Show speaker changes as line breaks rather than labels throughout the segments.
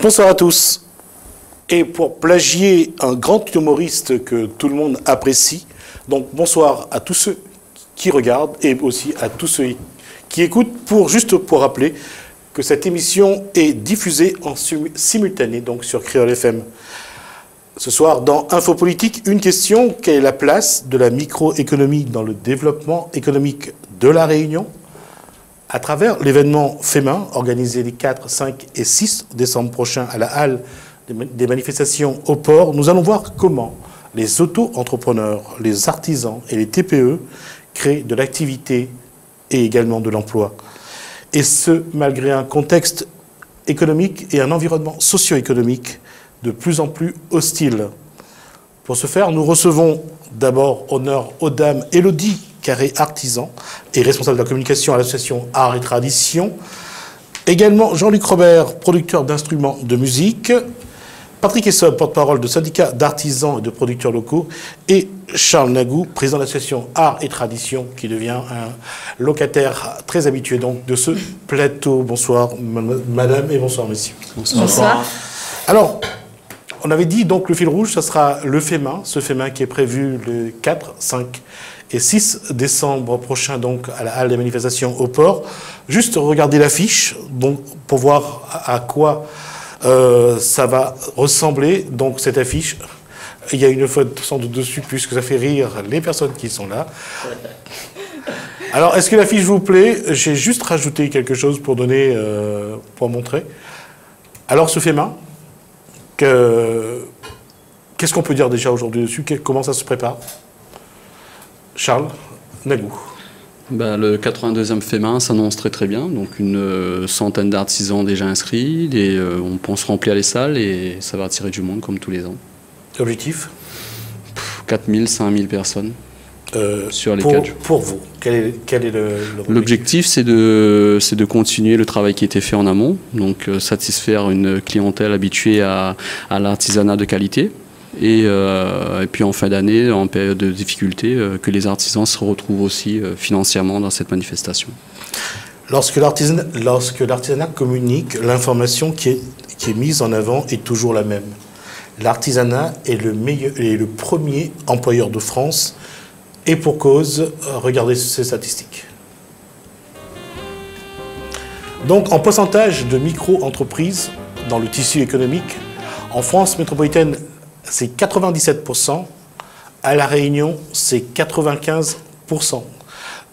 Bonsoir à tous. Et pour plagier un grand humoriste que tout le monde apprécie, donc bonsoir à tous ceux qui regardent et aussi à tous ceux qui écoutent, juste pour rappeler que cette émission est diffusée en simultané donc sur Créole FM. Ce soir, dans Infopolitique, une question: quelle est la place de la microéconomie dans le développement économique de La Réunion? À travers l'événement FEMA, organisé les 4, 5 et 6 décembre prochains à la Halle des manifestations au port, nous allons voir comment les auto-entrepreneurs, les artisans et les TPE créent de l'activité et également de l'emploi. Et ce, malgré un contexte économique et un environnement socio-économique de plus en plus hostile. Pour ce faire, nous recevons d'abord honneur aux dames Élodie Carré, artisan et responsable de la communication à l'association Art et Tradition. Également Jean-Luc Robert, producteur d'instruments de musique. Patrick Essob, porte-parole de syndicat d'artisans et de producteurs locaux. Et Charles Nagou, président de l'association Art et Tradition, qui devient un locataire très habitué donc de ce plateau. Bonsoir madame et bonsoir messieurs.
Bonsoir.
Alors, on avait dit donc le fil rouge, ça sera le FEMA, ce FEMA qui est prévu le 4, 5 et 6 décembre prochain, donc à la Halle des manifestations au port. Juste regarder l'affiche pour voir à quoi ça va ressembler. Donc cette affiche, il y a une faute sans doute dessus puisque ça fait rire les personnes qui sont là. Alors, est-ce que l'affiche vous plaît? J'ai juste rajouté quelque chose pour donner, pour montrer. Alors ce FEMA, qu'est-ce qu'on peut dire déjà aujourd'hui dessus? Comment ça se prépare? Charles Nagou.
Le 82e FEMA s'annonce très très bien, donc une centaine d'artisans déjà inscrits, on pense remplir les salles et ça va attirer du monde comme tous les ans.
L'objectif?
4000, 5000 personnes sur les 4 jours.
Pour vous, quel est
l'objectif? C'est de continuer le travail qui a été fait en amont, donc satisfaire une clientèle habituée à l'artisanat de qualité. Et puis en fin d'année, en période de difficulté, que les artisans se retrouvent aussi financièrement dans cette manifestation.
Lorsque l'artisanat communique, l'information qui est mise en avant est toujours la même. L'artisanat est le premier employeur de France, et pour cause, regardez ces statistiques. Donc en pourcentage de micro-entreprises dans le tissu économique, en France métropolitaine, c'est 97%, à La Réunion, c'est 95%.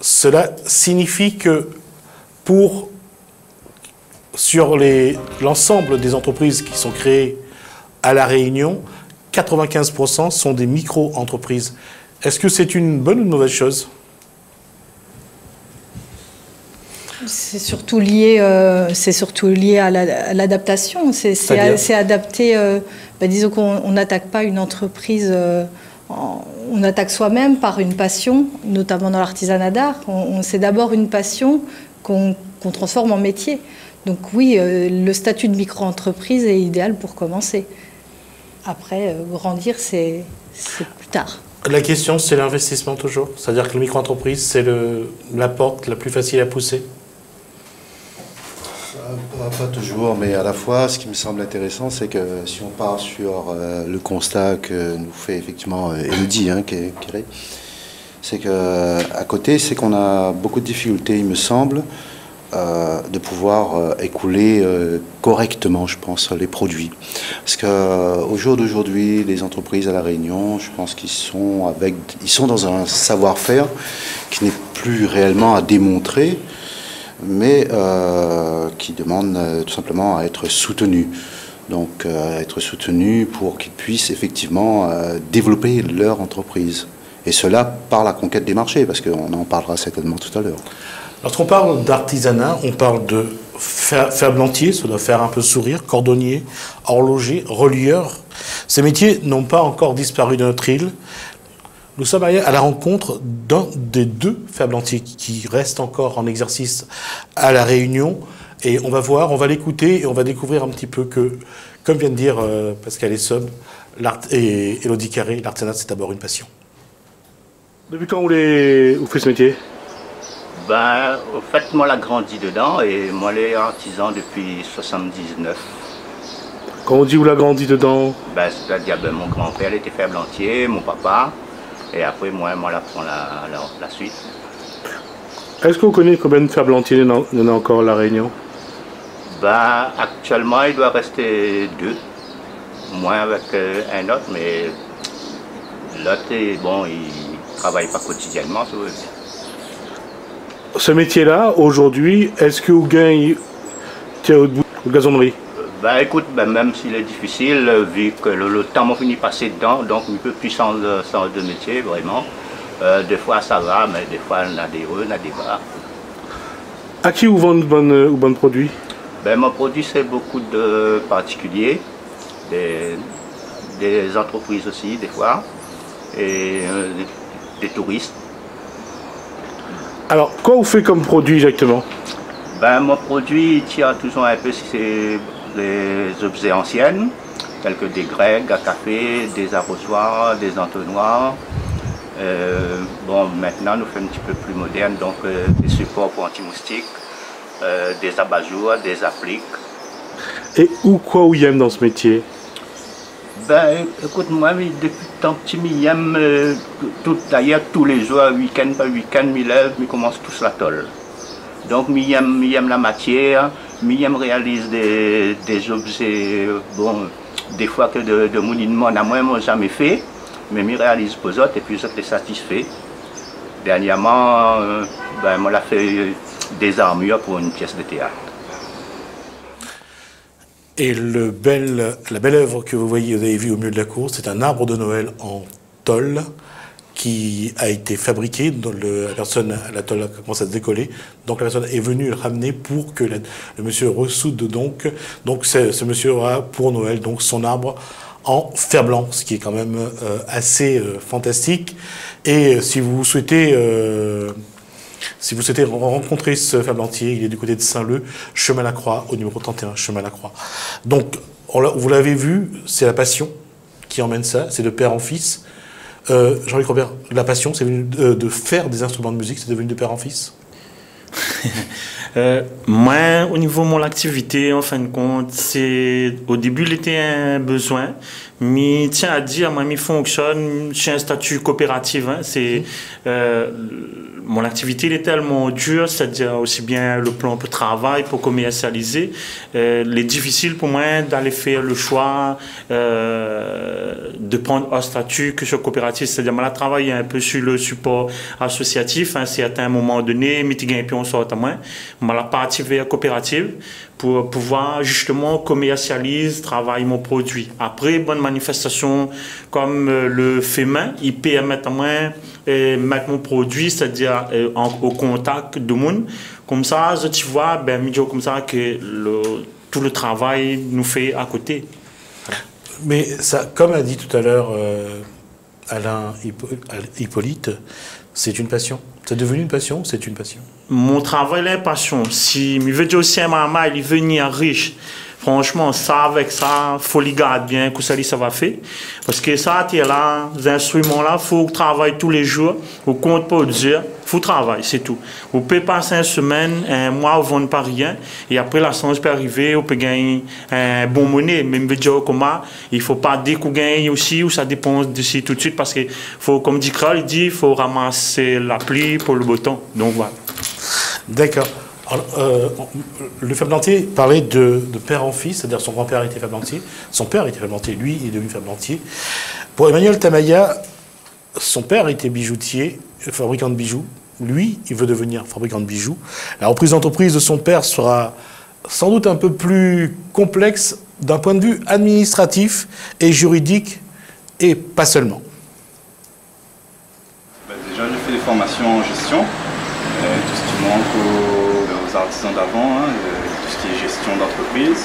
Cela signifie que sur l'ensemble des entreprises qui sont créées à La Réunion, 95% sont des micro-entreprises. Est-ce que c'est une bonne ou une mauvaise chose?
C'est surtout lié à l'adaptation. C'est adapté. Disons qu'on n'attaque pas une entreprise, on attaque soi-même par une passion, notamment dans l'artisanat d'art. C'est d'abord une passion qu'on transforme en métier. Donc oui, le statut de micro-entreprise est idéal pour commencer. Après, grandir, c'est plus tard.
La question, c'est l'investissement toujours. C'est-à-dire que la micro-entreprise, c'est la porte la plus facile à pousser.
Pas toujours, mais à la fois, ce qui me semble intéressant, c'est que si on part sur le constat que nous fait effectivement Élodie, c'est qu'à côté, c'est qu'on a beaucoup de difficultés, il me semble, de pouvoir écouler correctement, je pense, les produits. Parce qu'au jour d'aujourd'hui, les entreprises à La Réunion, je pense qu'ils sont dans un savoir-faire qui n'est plus réellement à démontrer, mais qui demande tout simplement à être soutenu. Donc être soutenu pour qu'ils puissent effectivement développer leur entreprise. Et cela par la conquête des marchés, parce qu'on en parlera certainement tout à l'heure.
Lorsqu'on parle d'artisanat, on parle de ferblantier, ça doit faire un peu sourire, cordonnier, horloger, relieur. Ces métiers n'ont pas encore disparu de notre île. Nous sommes allés à la rencontre d'un des deux ferblantiers qui restent encore en exercice à La Réunion. Et on va voir, on va l'écouter et on va découvrir un petit peu que, comme vient de dire Pascal Essob et Élodie Carré, l'artisanat c'est d'abord une passion. Depuis quand vous faites ce métier?
Au fait, moi, j'ai grandi dedans et moi, les artisan depuis 79.
Quand on dit où l'a grandi dedans?
Ben, c'est-à-dire, mon grand-père était ferblantier, mon papa, et après moi l'apprends la suite.
Est-ce que vous connaissez combien de ferblantiers il y en a encore à La Réunion?
Ben, actuellement, il doit rester 2. Moins avec un autre, mais l'autre, bon, il ne travaille pas quotidiennement.
Ce métier-là, aujourd'hui, est-ce que vous gagnez au bout de gazonnerie?
Ben écoute, ben, même s'il est difficile, vu que le temps m'a fini passer dedans, donc un peu plus sans de métier, vraiment. Des fois ça va, mais des fois on a des hauts, on a des bas.
À qui vous vendez de bons produits?
Ben, mon produit, c'est beaucoup de particuliers, des entreprises aussi, des fois, et des touristes.
Alors, quoi vous faites comme produit exactement?
Ben, mon produit tient toujours un peu c'est des objets anciennes, tels que des grecs à café, des arrosoirs, des entonnoirs. Bon, maintenant, nous faisons un petit peu plus moderne, donc des supports pour anti-moustiques, des abat-jours, des appliques.
Et où y aime dans ce métier?
Ben, écoute, moi, depuis tant petit, j'aime d'ailleurs tous les jours, week-end par week-end, je lève, je commence tous la tôle. Donc, j'aime la matière, j'aime réaliser des objets, bon, des fois que de mon demande à moi, je n'ai jamais fait, mais je réalise pour eux autres et puis je suis satisfait. Dernièrement, ben, je fait des armures pour une pièce de théâtre.
Et la belle œuvre que vous avez vue au milieu de la cour, c'est un arbre de Noël en tôle qui a été fabriqué. La tôle a commencé à se décoller. Donc la personne est venue le ramener pour que le monsieur ressoude donc. Donc ce monsieur aura pour Noël donc son arbre en fer-blanc, ce qui est quand même assez fantastique. Et si vous souhaitez rencontrer ce ferblantier, il est du côté de Saint-Leu, chemin la Croix, au numéro 31, chemin la Croix. Donc, vous l'avez vu, c'est la passion qui emmène ça, c'est de père en fils. Jean-Luc Robert, la passion, c'est venu de faire des instruments de musique, c'est devenu de père en fils?
Moi, au niveau de mon activité, en fin de compte, au début, il était un besoin. Mais tiens à dire, moi, il fonctionne, j'ai un statut coopératif. Mon activité est tellement dure, c'est-à-dire aussi bien le plan pour travail, pour commercialiser. Il est difficile pour moi d'aller faire le choix de prendre un statut que sur coopératif. C'est-à-dire, moi, je travaille un peu sur le support associatif. À un certain moment donné, et puis on sort à moi. Je suis parti vers coopérative pour pouvoir justement commercialiser, travailler mon produit. Après, bonne manifestation comme le FEMA, il permet à moi mettre mon produit, c'est-à-dire au contact du monde. Comme ça, tu vois, comme ça que tout le travail nous fait à côté.
Mais ça, comme a dit tout à l'heure Alain Hippolyte, c'est une passion. C'est devenu une passion, c'est une passion.
Mon travail est une passion. Si je veux dire aussi à maman, il veut venir riche. Franchement, ça, avec ça, il faut les garder bien, que ça va faire. Parce que ça, tu es là, les instruments-là, il faut travailler tous les jours. Au compte pour dire, il faut travailler, c'est tout. Vous pouvez passer une semaine, un mois, vous ne vendez pas rien. Et après, la chance peut arriver, vous pouvez gagner un bon monnaie. Même dire comment, il ne faut pas dire qu'on gagne aussi, ou ça dépend d'ici tout de suite. Parce que, faut, comme dit Kral, il faut ramasser la pluie pour le beau temps. Donc voilà.
D'accord. Le ferblantier parlait de père en fils, c'est-à-dire son grand-père était ferblantier, son père était ferblantier, lui il est devenu ferblantier. Pour Emmanuel Tamaya, son père était bijoutier, fabricant de bijoux, lui il veut devenir fabricant de bijoux. La reprise d'entreprise de son père sera sans doute un peu plus complexe d'un point de vue administratif et juridique, et pas seulement.
Déjà j'ai fait des formations en gestion, tout ce qui manque aux artisans d'avant, tout ce qui est gestion d'entreprise,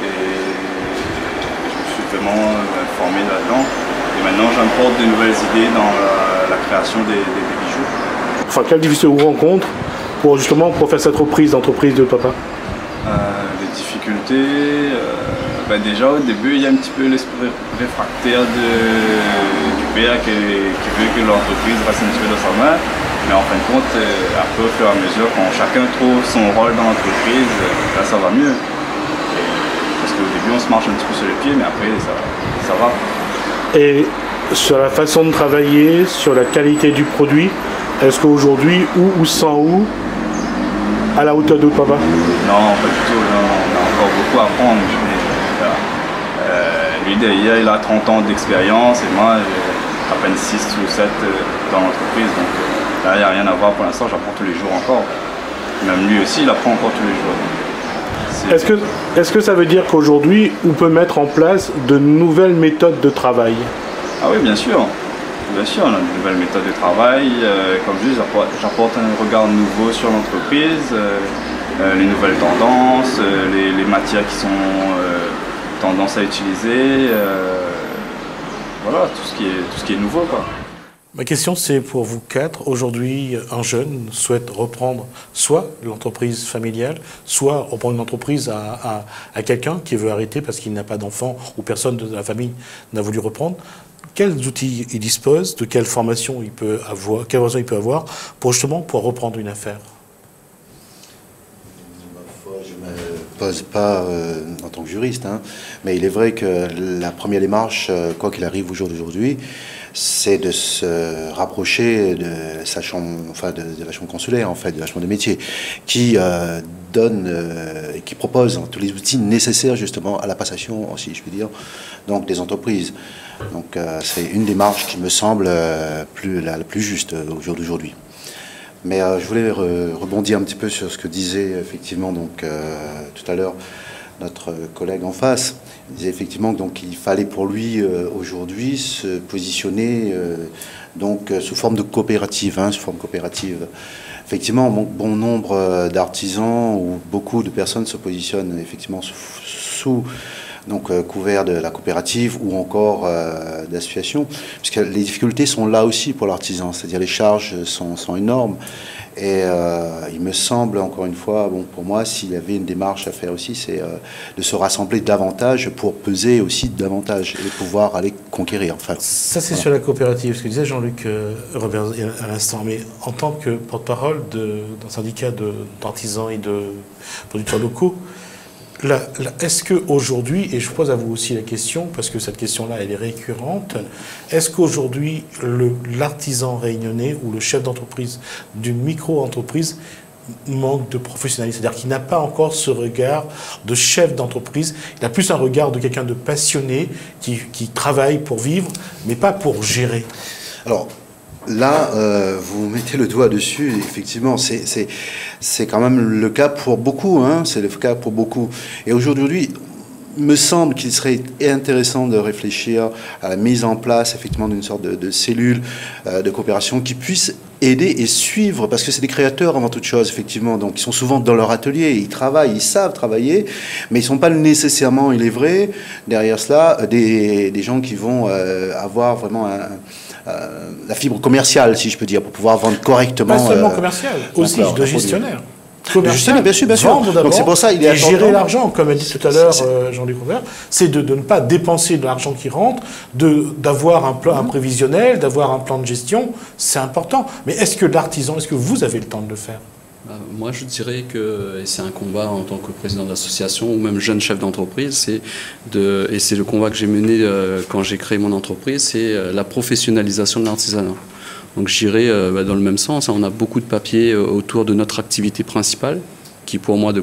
et je me suis vraiment formé là-dedans, et maintenant j'apporte de nouvelles idées dans la création des bijoux.
Enfin, quelle difficulté vous rencontre pour faire cette reprise d'entreprise de papa?
Les difficultés, déjà au début il y a un petit peu l'esprit réfractaire du père qui veut que l'entreprise reste un petit peu dans sa main. Mais en fin de compte, après, au fur et à mesure, quand chacun trouve son rôle dans l'entreprise, là, ça va mieux. Parce qu'au début, on se marche un petit peu sur les pieds, mais après, ça va.
Et sur la façon de travailler, sur la qualité du produit, est-ce qu'aujourd'hui, ou sans ou, à la hauteur de papa?
Non, pas du tout. Non, on a encore beaucoup à apprendre. Lui, derrière, il a 30 ans d'expérience et moi, j'ai à peine 6 ou 7 dans l'entreprise. Donc là, il n'y a rien à voir pour l'instant. J'apprends tous les jours encore. Même lui aussi, il apprend encore tous les jours.
Est-ce que ça veut dire qu'aujourd'hui, on peut mettre en place de nouvelles méthodes de travail?
Ah oui, bien sûr. Bien sûr, on a de nouvelles méthodes de travail. Comme je dis, j'apporte un regard nouveau sur l'entreprise, les nouvelles tendances, les matières qui sont tendance à utiliser. Voilà, tout ce qui est nouveau, quoi.
Ma question, c'est pour vous quatre. Aujourd'hui, un jeune souhaite reprendre soit l'entreprise familiale, soit reprendre une entreprise à quelqu'un qui veut arrêter parce qu'il n'a pas d'enfant ou personne de la famille n'a voulu reprendre. Quels outils il dispose, de quelle formation il peut avoir pour justement pouvoir reprendre une affaire?
Je ne me pose pas en tant que juriste, hein, mais il est vrai que la première démarche, quoi qu'il arrive au jour d'aujourd'hui, c'est de se rapprocher de sa chambre, enfin de la chambre consulaire, en fait, de la chambre des métiers, qui donne et qui propose tous les outils nécessaires justement à la passation, si je puis dire, donc des entreprises. Donc c'est une démarche qui me semble la plus juste au jour d'aujourd'hui. Mais je voulais rebondir un petit peu sur ce que disait effectivement donc tout à l'heure notre collègue en face. Il disait effectivement donc il fallait pour lui aujourd'hui se positionner donc sous forme de coopérative, sous forme coopérative. Effectivement, bon nombre d'artisans ou beaucoup de personnes se positionnent effectivement sous donc couvert de la coopérative ou encore d'association, puisque les difficultés sont là aussi pour l'artisan, c'est-à-dire les charges sont énormes. Et il me semble, encore une fois, bon, pour moi, s'il y avait une démarche à faire aussi, c'est de se rassembler davantage pour peser aussi davantage et pouvoir aller conquérir. Enfin,
ça, c'est sur la coopérative, ce que disait Jean-Luc Robert à l'instant. Mais en tant que porte-parole d'un syndicat d'artisans et de producteurs locaux, est-ce qu'aujourd'hui, et je pose à vous aussi la question, parce que cette question-là, elle est récurrente, est-ce qu'aujourd'hui, l'artisan réunionnais ou le chef d'entreprise d'une micro-entreprise manque de professionnalisme? C'est-à-dire qu'il n'a pas encore ce regard de chef d'entreprise, il a plus un regard de quelqu'un de passionné qui travaille pour vivre, mais pas pour gérer.
Alors, là, vous mettez le doigt dessus, effectivement, c'est quand même le cas pour beaucoup, c'est le cas pour beaucoup. Et aujourd'hui, il me semble qu'il serait intéressant de réfléchir à la mise en place, effectivement, d'une sorte de cellule de coopération qui puisse aider et suivre, parce que c'est des créateurs avant toute chose, effectivement, donc ils sont souvent dans leur atelier, ils travaillent, ils savent travailler, mais ils ne sont pas nécessairement, il est vrai, derrière cela, des gens qui vont avoir vraiment la fibre commerciale, si je peux dire, pour pouvoir vendre correctement.
Pas seulement commercial, aussi de gestionnaire.
Commercial, bien sûr. Donc c'est pour ça il est
et gérer l'argent, comme a dit tout à l'heure Jean-Luc Robert, c'est de ne pas dépenser de l'argent qui rentre, d'avoir un prévisionnel, d'avoir un plan de gestion, c'est important. Mais est-ce que l'artisan, est-ce que vous avez le temps de le faire?
Moi, je dirais que, et c'est un combat en tant que président d'association ou même jeune chef d'entreprise, et c'est le combat que j'ai mené quand j'ai créé mon entreprise, c'est la professionnalisation de l'artisanat. Donc je dirais dans le même sens, on a beaucoup de papiers autour de notre activité principale, qui pour moi de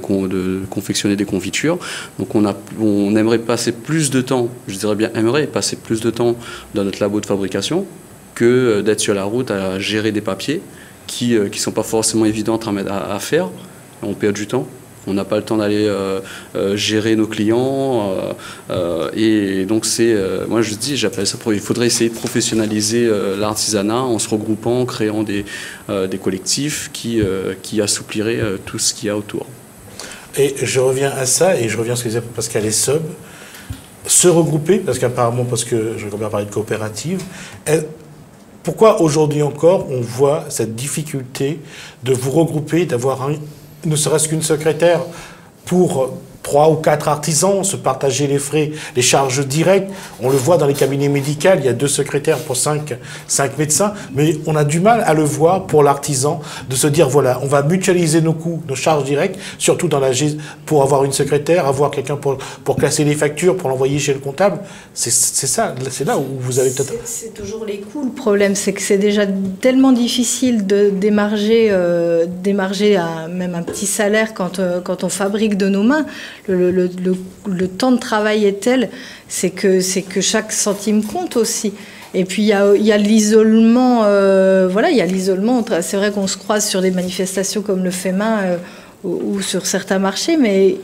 confectionner des confitures. Donc on aimerait passer plus de temps, je dirais bien aimerait passer plus de temps dans notre labo de fabrication que d'être sur la route à gérer des papiers qui ne sont pas forcément évidents à faire. On perd du temps. On n'a pas le temps d'aller gérer nos clients. Et donc, moi, j'appelle ça, il faudrait essayer de professionnaliser l'artisanat en se regroupant, en créant des collectifs qui assoupliraient tout ce qu'il y a autour.
Et je reviens à ça, et je reviens à ce que disait Pascal Esseb. Se regrouper, parce que je vais parler de coopérative. Pourquoi aujourd'hui encore on voit cette difficulté de vous regrouper, d'avoir ne serait-ce qu'une secrétaire pour 3 ou 4 artisans, se partager les frais, les charges directes. On le voit dans les cabinets médicaux, il y a 2 secrétaires pour 5 médecins, mais on a du mal à le voir pour l'artisan, de se dire, voilà, on va mutualiser nos coûts, nos charges directes, surtout pour avoir une secrétaire, avoir quelqu'un pour classer les factures, pour l'envoyer chez le comptable. C'est là où vous avez peut-être...
C'est toujours les coûts. Le problème, c'est que c'est déjà tellement difficile de démarger à même un petit salaire quand on fabrique de nos mains. Le temps de travail est tel, c'est que chaque centime compte aussi. Et puis il y a l'isolement, il y a l'isolement. C'est vrai qu'on se croise sur des manifestations comme le FEMA ou sur certains marchés, mais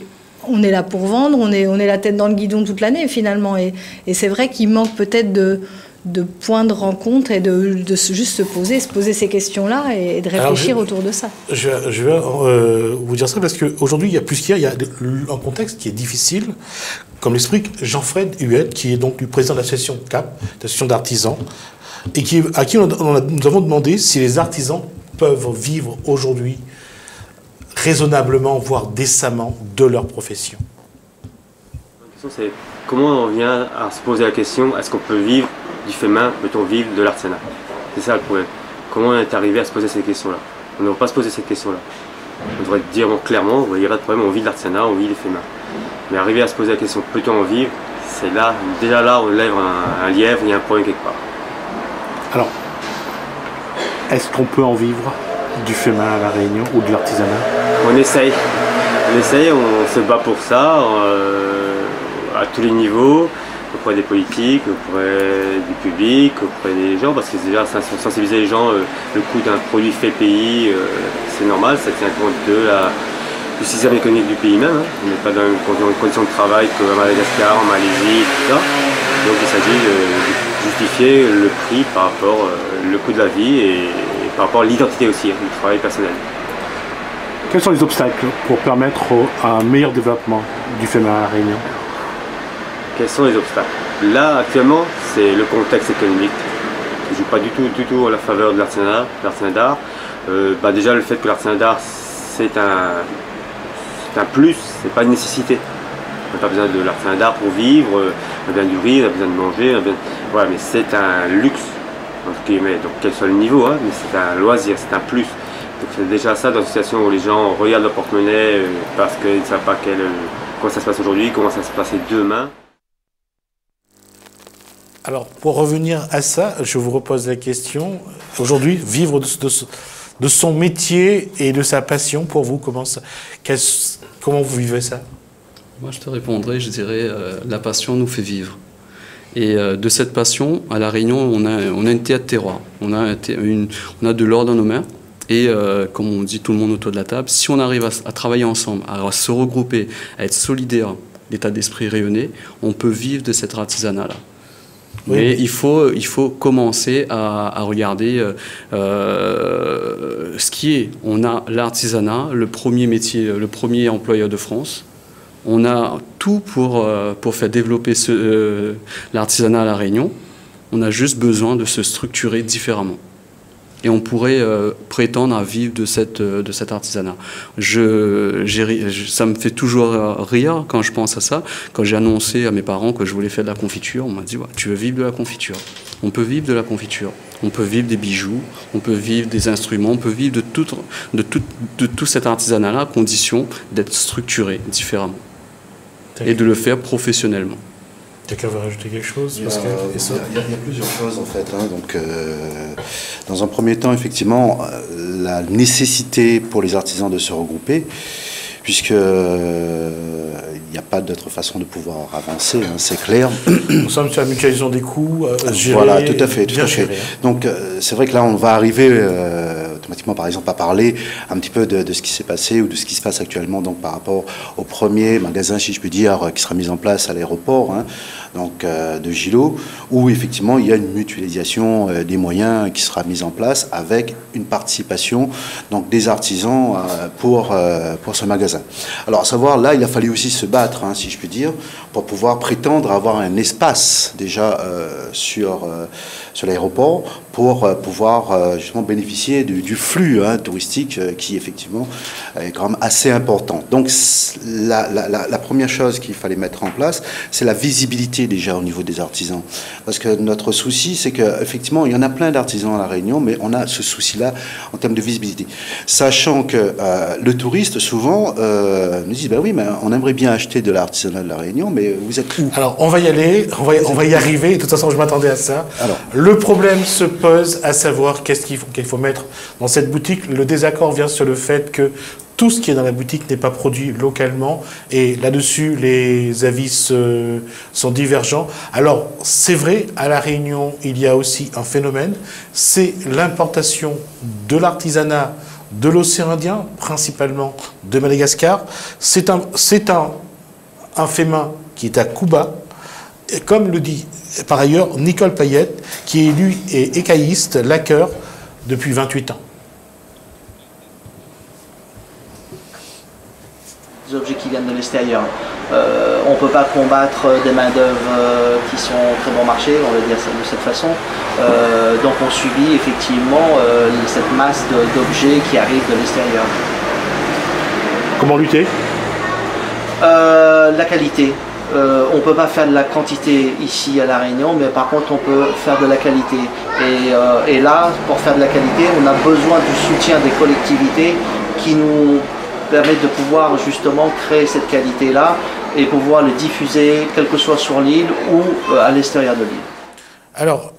on est là pour vendre, on est la tête dans le guidon toute l'année finalement. Et c'est vrai qu'il manque peut-être de points de rencontre et de juste se poser ces questions-là et de réfléchir autour de ça.
Je vais vous dire ça parce qu'aujourd'hui, il y a plus qu'il y a un contexte qui est difficile, comme l'explique Jean-Fred Huet, qui est donc le président de l'association CAP, l'association d'artisans, et à qui nous avons demandé si les artisans peuvent vivre aujourd'hui raisonnablement, voire décemment, de leur profession.
La question, c'est comment on vient à se poser la question, est-ce qu'on peut vivre du fait main, peut-on vivre de l'artisanat? C'est ça le problème. Comment on est arrivé à se poser ces questions-là? On ne devrait pas se poser cette question-là. On devrait dire clairement, il n'y a pas de problème, on vit de l'artisanat, on vit des faits main. Mais arriver à se poser la question, peut-on en vivre? C'est là, déjà là, on lève un lièvre, il y a un problème quelque part.
Alors, est-ce qu'on peut en vivre du fait main à La Réunion ou de l'artisanat?
On essaye, on se bat pour ça, à tous les niveaux, auprès des politiques, auprès du public, auprès des gens, parce que déjà sensibiliser les gens, le coût d'un produit fait pays, c'est normal, ça tient compte du système économique du pays même. On n'est pas dans une condition de travail comme à Madagascar, en Malaisie, tout ça. Donc il s'agit de justifier le prix par rapport au coût de la vie et par rapport à l'identité aussi, du travail personnel.
Quels sont les obstacles pour permettre un meilleur développement du fait main à La Réunion?
Quels sont les obstacles? Là, actuellement, c'est le contexte économique qui ne joue pas du tout à la faveur de l'artisanat d'art. Déjà, le fait que l'artisanat d'art, c'est un plus, c'est pas une nécessité. On n'a pas besoin de l'artisanat d'art pour vivre, on a besoin du riz, on a besoin de manger, voilà, mais c'est un luxe, entre guillemets, donc quel soit le niveau, hein, mais c'est un loisir, c'est un plus. Donc c'est déjà ça dans une situation où les gens regardent leur porte-monnaie parce qu'ils ne savent pas comment ça se passe aujourd'hui, comment ça va se passer demain.
Alors, pour revenir à ça, je vous repose la question. Aujourd'hui, vivre de son métier et de sa passion, pour vous, comment vous vivez ça?
Moi, je te répondrai, je dirais, la passion nous fait vivre. Et de cette passion, à La Réunion, on a une terre de terroir. On a de l'or dans nos mains. Et comme on dit tout le monde autour de la table, si on arrive à travailler ensemble, à se regrouper, à être solidaires, l'état d'esprit rayonné, on peut vivre de cet artisanat-là. Oui. Mais il faut commencer à regarder ce qui est. On a l'artisanat, le premier métier, le premier employeur de France. On a tout pour faire développer l'artisanat à La Réunion. On a juste besoin de se structurer différemment. Et on pourrait prétendre à vivre de cet artisanat. Ça me fait toujours rire quand je pense à ça. Quand j'ai annoncé à mes parents que je voulais faire de la confiture, on m'a dit ouais, « Tu veux vivre de la confiture ?» On peut vivre de la confiture. On peut vivre des bijoux, on peut vivre des instruments, on peut vivre de tout cet artisanat-là à condition d'être structuré différemment. Et de le faire professionnellement.
Quelqu'un veut rajouter quelque chose?
Il y a plusieurs choses en fait. Hein. Donc, dans un premier temps, effectivement, la nécessité pour les artisans de se regrouper, puisque il n'y a pas d'autre façon de pouvoir avancer, hein, c'est clair.
Nous sommes sur la mutualisation des coûts, gérés,
voilà, tout à fait.
Géré, hein.
Donc, c'est vrai que là, on va arriver automatiquement, par exemple, à parler un petit peu de ce qui s'est passé ou de ce qui se passe actuellement, donc par rapport au premier magasin, si je puis dire, qui sera mis en place à l'aéroport. Hein. donc, de Gillot, où effectivement il y a une mutualisation des moyens qui sera mise en place avec une participation donc, des artisans pour ce magasin. Alors à savoir, là il a fallu aussi se battre, hein, si je puis dire, pour pouvoir prétendre avoir un espace déjà sur l'aéroport pour pouvoir justement bénéficier du flux touristique qui effectivement est quand même assez important. Donc la première chose qu'il fallait mettre en place, c'est la visibilité déjà au niveau des artisans. Parce que notre souci, c'est qu'effectivement, il y en a plein d'artisans à La Réunion, mais on a ce souci-là en termes de visibilité. Sachant que le touriste, souvent, nous dit, ben oui, mais on aimerait bien acheter de l'artisanat de La Réunion, mais vous êtes où?
Alors, on va y aller, on va y arriver. De toute façon, je m'attendais à ça.
Alors,
le problème se pose à savoir qu'est-ce qu'il faut mettre dans cette boutique. Le désaccord vient sur le fait que tout ce qui est dans la boutique n'est pas produit localement. Et là-dessus, les avis sont divergents. Alors, c'est vrai, à La Réunion, il y a aussi un phénomène. C'est l'importation de l'artisanat de l'océan Indien, principalement de Madagascar. C'est un phénomène qui est à Cuba. Et comme le dit par ailleurs Nicole Payette, qui est lui est écailliste, laqueur, depuis 28 ans.
Des objets qui viennent de l'extérieur. On ne peut pas combattre des main-d'œuvre qui sont très bon marché, on va dire ça de cette façon. Donc on subit effectivement cette masse d'objets qui arrivent de l'extérieur.
Comment lutter?
La qualité. On ne peut pas faire de la quantité ici à La Réunion, mais par contre on peut faire de la qualité. Et là, pour faire de la qualité, on a besoin du soutien des collectivités qui nous permettent de pouvoir justement créer cette qualité-là et pouvoir le diffuser, quel que soit sur l'île ou à l'extérieur de l'île.
Alors,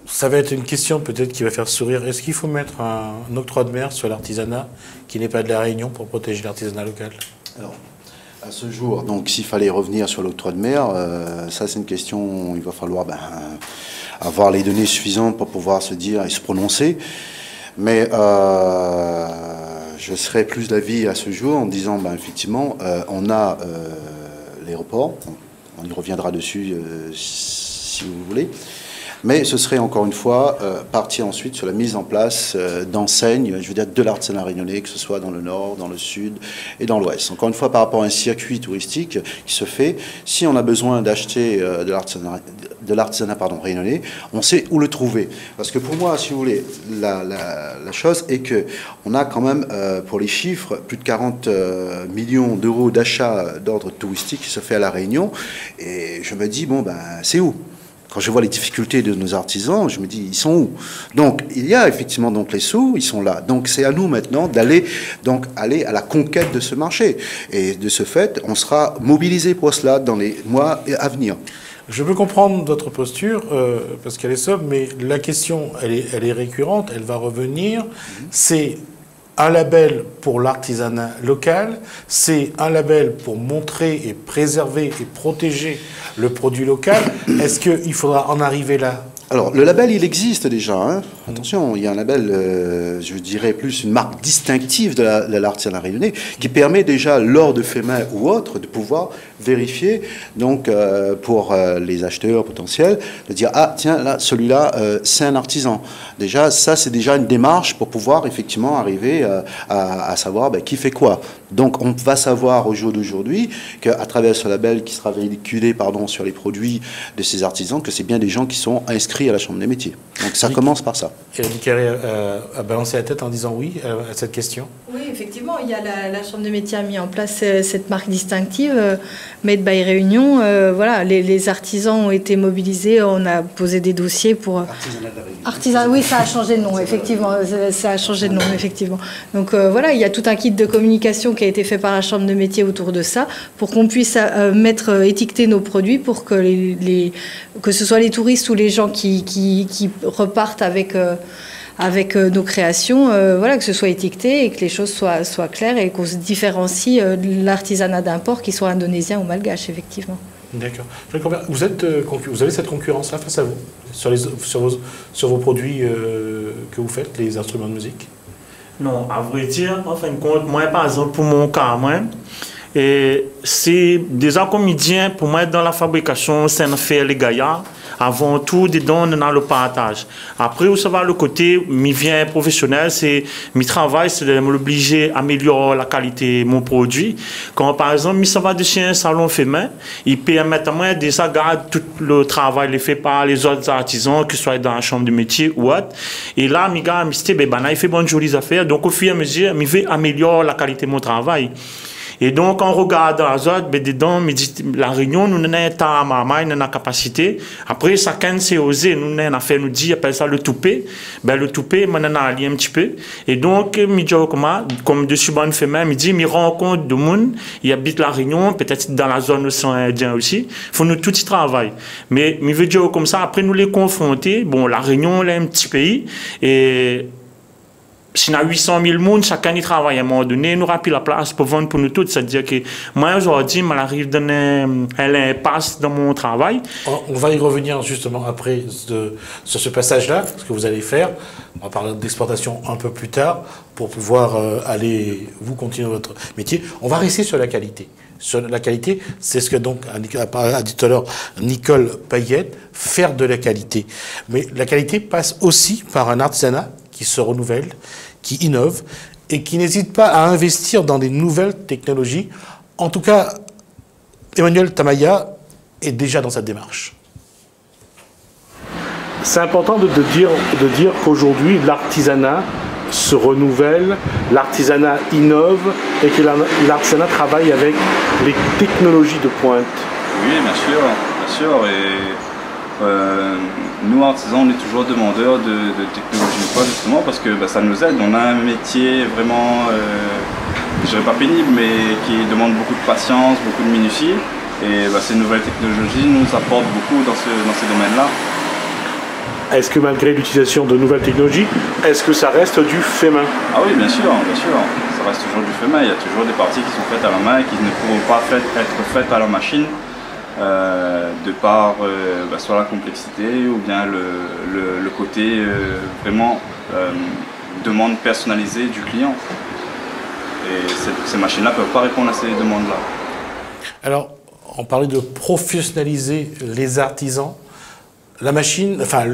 ça va être une question peut-être qui va faire sourire. Est-ce qu'il faut mettre un octroi de mer sur l'artisanat qui n'est pas de La Réunion pour protéger l'artisanat local?
alors, à ce jour, donc s'il fallait revenir sur l'octroi de mer, ça c'est une question où il va falloir avoir les données suffisantes pour pouvoir se dire et se prononcer. Mais je serais plus d'avis à ce jour en disant, effectivement, on a l'aéroport, on y reviendra dessus si vous voulez, mais ce serait encore une fois partir ensuite sur la mise en place d'enseignes, je veux dire de l'artisanat réunionnais, que ce soit dans le nord, dans le sud et dans l'ouest. Encore une fois, par rapport à un circuit touristique qui se fait, si on a besoin d'acheter de l'artisanat réunionnais, on sait où le trouver. Parce que pour moi, si vous voulez, la chose est que on a quand même, pour les chiffres, plus de 40 millions d'euros d'achats d'ordre touristique qui se fait à La Réunion, et je me dis, c'est où? Quand je vois les difficultés de nos artisans, je me dis, ils sont où? Donc, il y a effectivement donc les sous, ils sont là. Donc, c'est à nous maintenant d'aller aller à la conquête de ce marché. Et de ce fait, on sera mobilisé pour cela dans les mois à venir.
Je peux comprendre votre posture, parce qu'elle est sobre, mais la question, elle est récurrente, elle va revenir. C'est un label pour l'artisanat local, c'est un label pour montrer et préserver et protéger le produit local. Est-ce qu'il faudra en arriver là?
Alors, le label, il existe déjà. Hein. Attention, il y a un label, je dirais plus une marque distinctive de l'artisanat réunionnais qui permet déjà, lors de faits main ou autre, de pouvoir vérifier, donc, pour les acheteurs potentiels, de dire, ah, tiens, là, celui-là, c'est un artisan. Déjà, ça, c'est déjà une démarche pour pouvoir, effectivement, arriver à savoir qui fait quoi. Donc, on va savoir au jour d'aujourd'hui qu'à travers ce label qui sera véhiculé, sur les produits de ces artisans, que c'est bien des gens qui sont inscrits à la Chambre des métiers. Donc, ça commence par ça.
Et Nicole a balancé la tête en disant oui à cette question.
Oui, effectivement, il y a la Chambre des métiers a mis en place cette marque distinctive, Made by Réunion. Voilà, les artisans ont été mobilisés, on a posé des dossiers pour... Artisanat, oui, ça a changé de nom, effectivement. Ça a changé de nom, effectivement. Donc voilà, il y a tout un kit de communication qui a été fait par la Chambre de métiers autour de ça, pour qu'on puisse étiqueter nos produits, pour que que ce soit les touristes ou les gens qui repartent avec nos créations, voilà, que ce soit étiqueté et que les choses soient claires et qu'on se différencie de l'artisanat d'import, qui soit indonésien ou malgache, effectivement.
D'accord. Vous avez cette concurrence-là face à vous sur vos produits que vous faites, les instruments de musique?
Non, à vrai dire, en fin de compte, moi, par exemple, pour mon cas, Et c'est déjà comme il dit, pour moi, dans la fabrication, c'est un fait les gaillards. Avant tout, dedans, dans le partage. Après, où ça va le côté, mi vient professionnel, c'est mi travail, c'est de m'obliger à améliorer la qualité de mon produit. Quand, par exemple, mi ça va de chez un salon féminin, il permet à moi déjà garder tout le travail fait par les autres artisans, que ce soit dans la chambre de métier ou autre. Et là, mi gars, il fait bonnes jolies affaires. Donc, au fur et à mesure, mi veut améliorer la qualité de mon travail. Et donc, on regarde les autres, dedans, la réunion, nous n'avons pas la capacité. Après, chacun s'est osé, nous avons fait, nous dit, appelle ça le toupé. Le toupé, on a allié un petit peu. Et donc, comme dessus bonne femelle, il rencontre des gens, ils habitent la réunion, peut-être dans la zone océan Indien aussi. Il faut nous tout y travailler. Mais, je veux dire comme ça, après nous les confronter, bon, la réunion, là, un petit pays, et si on a 800 000 personnes, chacun y travaille à un moment donné, nous rappelle la place pour vendre pour nous tous. C'est-à-dire que moi, aujourd'hui, j'arrive à donner un impasse dans mon travail.
On va y revenir justement après sur ce passage-là, ce que vous allez faire. On va parler d'exportation un peu plus tard pour pouvoir vous continuer votre métier. On va rester sur la qualité. Sur la qualité, c'est ce que donc a dit tout à l'heure Nicole Payette, faire de la qualité. Mais la qualité passe aussi par un artisanat qui se renouvelle, qui innove et qui n'hésite pas à investir dans des nouvelles technologies. En tout cas, Emmanuel Tamaya est déjà dans cette démarche. C'est important de dire qu'aujourd'hui, l'artisanat se renouvelle, l'artisanat innove et que l'artisanat travaille avec les technologies de pointe.
Oui, bien sûr. Et nous, artisans, on est toujours demandeurs de technologie de pointe, justement, parce que ça nous aide. On a un métier vraiment, je dirais pas pénible, mais qui demande beaucoup de patience, beaucoup de minutie. Et ces nouvelles technologies nous apportent beaucoup dans ces domaines-là.
Est-ce que malgré l'utilisation de nouvelles technologies, est-ce que ça reste du fait main?
Ah oui, bien sûr. Ça reste toujours du fait main. Il y a toujours des parties qui sont faites à la main et qui ne pourront pas être faites à la machine. De par soit la complexité ou bien le côté vraiment demande personnalisée du client. Et ces machines-là ne peuvent pas répondre à ces demandes-là.
Alors, on parlait de professionnaliser les artisans. La machine, enfin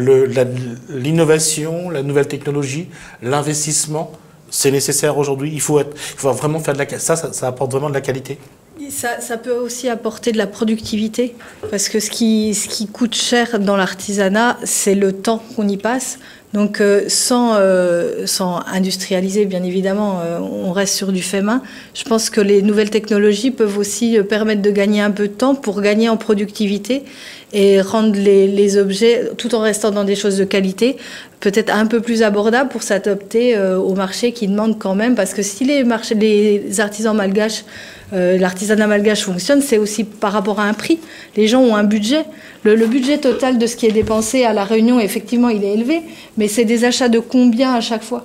l'innovation, la nouvelle technologie, l'investissement, c'est nécessaire aujourd'hui. Il faut vraiment faire de la qualité. Ça apporte vraiment de la qualité.
Ça peut aussi apporter de la productivité, parce que ce qui coûte cher dans l'artisanat, c'est le temps qu'on y passe. Donc sans industrialiser, bien évidemment, on reste sur du fait main. Je pense que les nouvelles technologies peuvent aussi permettre de gagner un peu de temps pour gagner en productivité et rendre les objets, tout en restant dans des choses de qualité, peut-être un peu plus abordables pour s'adapter au marché qui demande quand même. Parce que si les artisans malgaches, l'artisanat malgache fonctionne, c'est aussi par rapport à un prix. Les gens ont un budget. Le budget total de ce qui est dépensé à la Réunion, effectivement, il est élevé, mais c'est des achats de combien à chaque fois?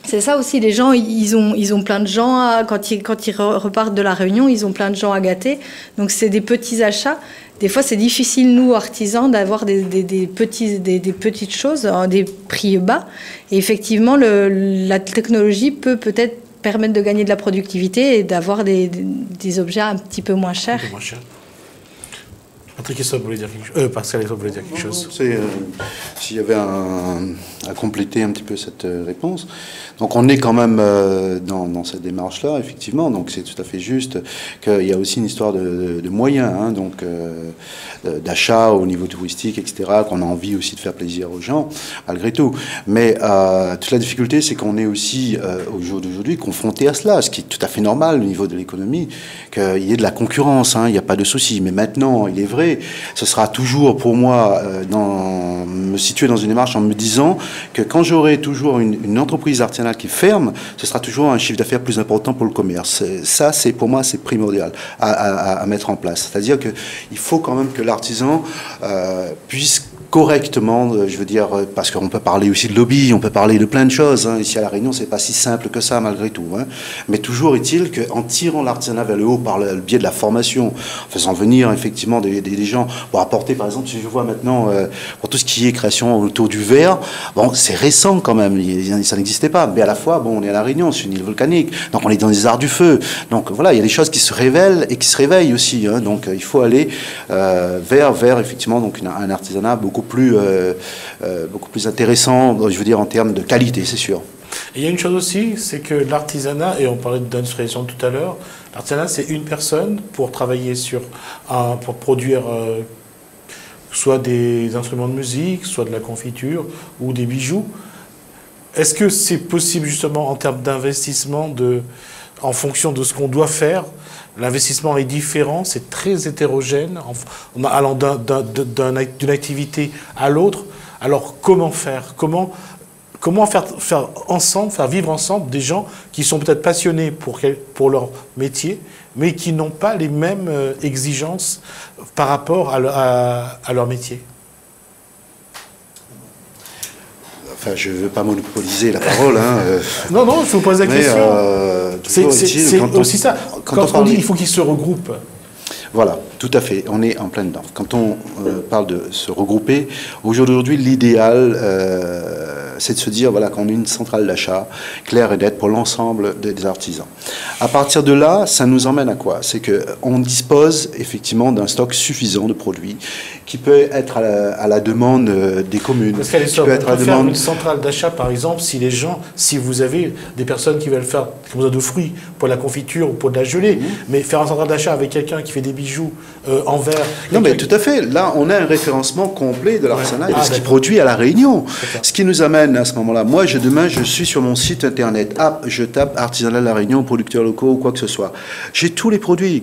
C'est ça aussi, les gens, ils ont plein de gens, quand ils repartent de la Réunion, ils ont plein de gens à gâter. Donc c'est des petits achats. Des fois, c'est difficile, nous, artisans, d'avoir des petites choses, des prix bas. Et effectivement, la technologie peut-être permettre de gagner de la productivité et d'avoir des objets un petit peu moins chers.
Patrick Essop voulait dire quelque chose. Pascal Essop voulait dire quelque chose.
S'il y avait à compléter un petit peu cette réponse. Donc on est quand même dans cette démarche-là, effectivement. Donc c'est tout à fait juste qu'il y a aussi une histoire de moyens, hein, donc d'achat au niveau touristique, etc., qu'on a envie aussi de faire plaisir aux gens, malgré tout. Mais toute la difficulté, c'est qu'on est aussi, au jour d'aujourd'hui, confronté à cela, ce qui est tout à fait normal au niveau de l'économie, qu'il y ait de la concurrence, hein, il n'y a pas de souci. Mais maintenant, il est vrai, ce sera toujours pour moi me situer dans une démarche en me disant que quand j'aurai toujours une entreprise artisanale qui ferme, ce sera toujours un chiffre d'affaires plus important pour le commerce. Ça, pour moi, c'est primordial à mettre en place. C'est-à-dire qu'il faut quand même que l'artisan puisse correctement, je veux dire, parce qu'on peut parler aussi de lobby, on peut parler de plein de choses. Hein. Ici à La Réunion, c'est pas si simple que ça malgré tout. Hein. Mais toujours est-il qu'en tirant l'artisanat vers le haut par le biais de la formation, en faisant venir effectivement des a des gens pour apporter, par exemple, si je vois maintenant, pour tout ce qui est création autour du verre, bon, c'est récent quand même, ça n'existait pas. Mais à la fois, bon, on est à La Réunion, c'est une île volcanique, donc on est dans les arts du feu. Donc voilà, il y a des choses qui se révèlent et qui se réveillent aussi. Hein, donc il faut aller vers effectivement donc un artisanat beaucoup plus intéressant, je veux dire en termes de qualité, c'est sûr.
Et il y a une chose aussi, c'est que l'artisanat, et on parlait d'industrialisation tout à l'heure, l'artisanat c'est une personne pour travailler pour produire soit des instruments de musique, soit de la confiture ou des bijoux. Est-ce que c'est possible justement en termes d'investissement, en fonction de ce qu'on doit faire? L'investissement est différent, c'est très hétérogène, allant d'une activité à l'autre. Alors comment faire? Comment faire ensemble, faire vivre ensemble des gens qui sont peut-être passionnés pour leur métier, mais qui n'ont pas les mêmes exigences par rapport à leur métier?
Enfin, je ne veux pas monopoliser la parole. Hein,
non, je vous pose la question. C'est aussi ça. Quand on dit il faut qu'ils se regroupent.
Voilà, tout à fait, on est en plein dedans. Quand on parle de se regrouper, aujourd'hui, l'idéal, c'est de se dire voilà, qu'on a une centrale d'achat claire et nette pour l'ensemble des artisans. À partir de là, ça nous emmène à quoi? C'est qu'on dispose effectivement d'un stock suffisant de produits qui peut être à la demande des communes.
Parce qu'elle peut être à la demande... faire une centrale d'achat, par exemple, si vous avez des personnes qui veulent faire qui ont besoin de fruits pour la confiture ou pour de la gelée, mais faire une centrale d'achat avec quelqu'un qui fait des bijoux en verre...
Non, mais tout à fait. Là, on a un référencement complet de l'artisanat et de ce qui produit à La Réunion. Ce qui nous amène à ce moment-là. Moi, demain, je suis sur mon site internet. Je tape artisanat de La Réunion, producteurs locaux ou quoi que ce soit. J'ai tous les produits.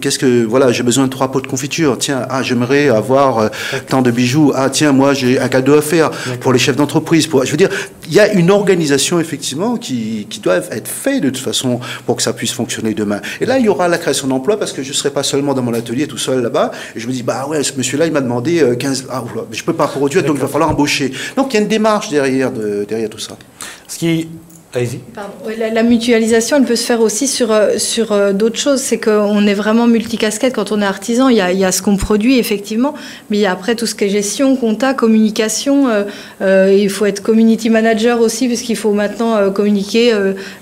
Voilà, j'ai besoin de 3 pots de confiture. Tiens, j'aimerais avoir tant de bijoux. Tiens, moi, j'ai un cadeau à faire pour les chefs d'entreprise. Je veux dire, il y a une organisation, effectivement, qui doit être faite de toute façon pour que ça puisse fonctionner demain. Et là, il y aura la création d'emplois parce que je ne serai pas seulement dans mon atelier tout seul là-bas. Et je me dis, bah ouais, ce monsieur-là, il m'a demandé 15... mais je ne peux pas produire, donc il va falloir embaucher. Donc, il y a une démarche derrière tout ça.
Allez-y.
La mutualisation, elle peut se faire aussi sur d'autres choses. C'est qu'on est vraiment multicasquette quand on est artisan. Il y a ce qu'on produit, effectivement, mais il y a après tout ce qui est gestion, compta, communication. Il faut être community manager aussi, puisqu'il faut maintenant communiquer,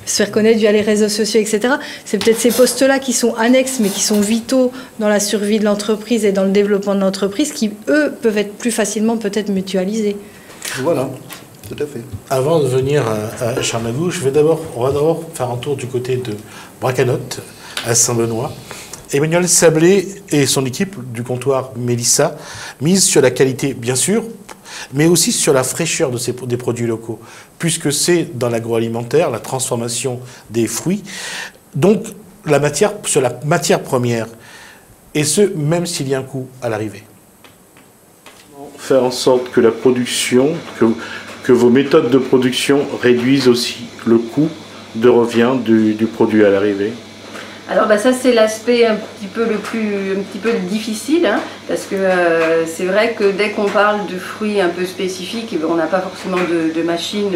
se faire connaître via les réseaux sociaux, etc. C'est peut-être ces postes-là qui sont annexes, mais qui sont vitaux dans la survie de l'entreprise et dans le développement de l'entreprise, qui, eux, peuvent être plus facilement peut-être mutualisés.
Voilà. Tout à fait.
Avant de venir à Charnagou, on va d'abord faire un tour du côté de Bracanotte, à Saint-Benoît. Emmanuel Sablé et son équipe du comptoir Mélissa misent sur la qualité, bien sûr, mais aussi sur la fraîcheur des produits locaux, puisque c'est dans l'agroalimentaire, la transformation des fruits, donc sur la matière première, et ce, même s'il y a un coût à l'arrivée.
Faire en sorte que la production... que vos méthodes de production réduisent aussi le coût de revient du produit à l'arrivée?
Alors ça c'est l'aspect un petit peu difficile, hein, parce que c'est vrai que dès qu'on parle de fruits un peu spécifiques, on n'a pas forcément de machines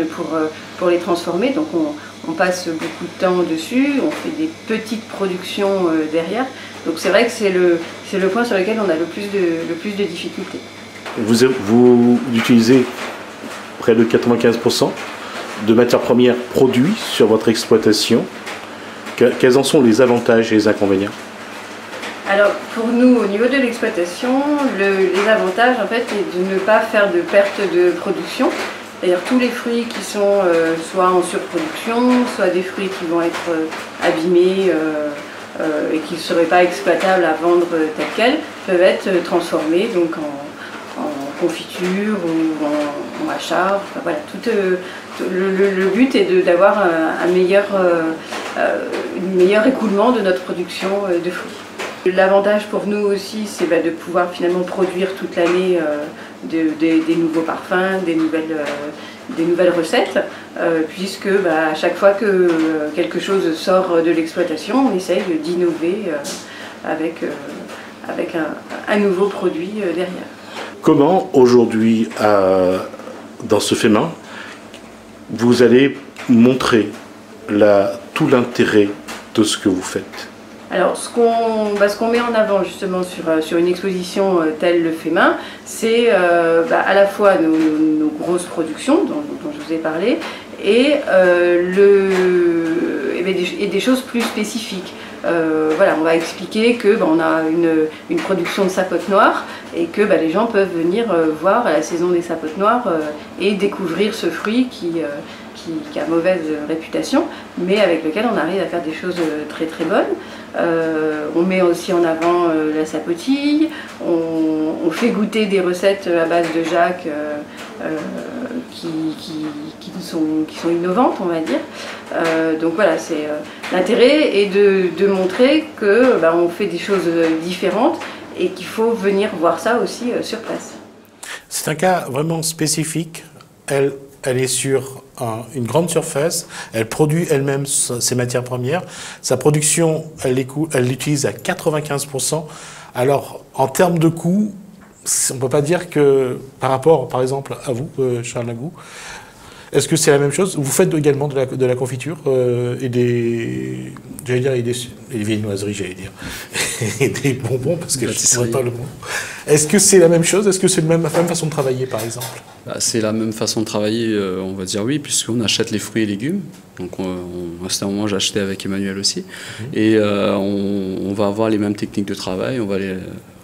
pour les transformer, donc on passe beaucoup de temps dessus, on fait des petites productions derrière, donc c'est vrai que c'est le point sur lequel on a le plus de difficultés.
Vous utilisez près de 95% de matières premières produites sur votre exploitation. Quels en sont les avantages et les inconvénients?
Alors pour nous, au niveau de l'exploitation, les avantages en fait est de ne pas faire de perte de production. C'est-à-dire tous les fruits qui sont soit en surproduction, soit des fruits qui vont être abîmés et qui ne seraient pas exploitables à vendre tel quel, peuvent être transformés donc en confiture ou en achat. Enfin, voilà, le but est d'avoir un meilleur écoulement de notre production de fruits. L'avantage pour nous aussi, c'est de pouvoir finalement produire toute l'année des nouveaux parfums, des nouvelles recettes, puisque à chaque fois que quelque chose sort de l'exploitation, on essaye d'innover avec un nouveau produit derrière.
Comment aujourd'hui, dans ce FEMA, vous allez montrer tout l'intérêt de ce que vous faites?
Alors, ce qu'on met en avant justement sur une exposition telle le fait main, c'est à la fois nos grosses productions dont je vous ai parlé et des choses plus spécifiques. Voilà, on va expliquer que on a une production de sapote noire et que les gens peuvent venir voir à la saison des sapotes noires et découvrir ce fruit qui a mauvaise réputation, mais avec lequel on arrive à faire des choses très très bonnes. On met aussi en avant la sapotille, on fait goûter des recettes à base de Jacques qui sont innovantes, on va dire. Donc voilà, c'est l'intérêt est de montrer que on fait des choses différentes et qu'il faut venir voir ça aussi sur place.
C'est un cas vraiment spécifique. Elle est sur une grande surface, elle produit elle-même ses matières premières. Sa production, elle l'utilise à 95%. Alors, en termes de coût, on ne peut pas dire que, par rapport, par exemple, à vous, Charles Lagou, est-ce que c'est la même chose? Vous faites également de la confiture et des viennoiseries, j'allais dire, et des bonbons, parce que je ne sais pas le mot. Est-ce que c'est la même chose? Est-ce que c'est la même façon de travailler, par exemple?
C'est la même façon de travailler, on va dire oui, puisqu'on achète les fruits et légumes. Donc, à ce moment, j'achetais avec Emmanuel aussi. Et on va avoir les mêmes techniques de travail. On va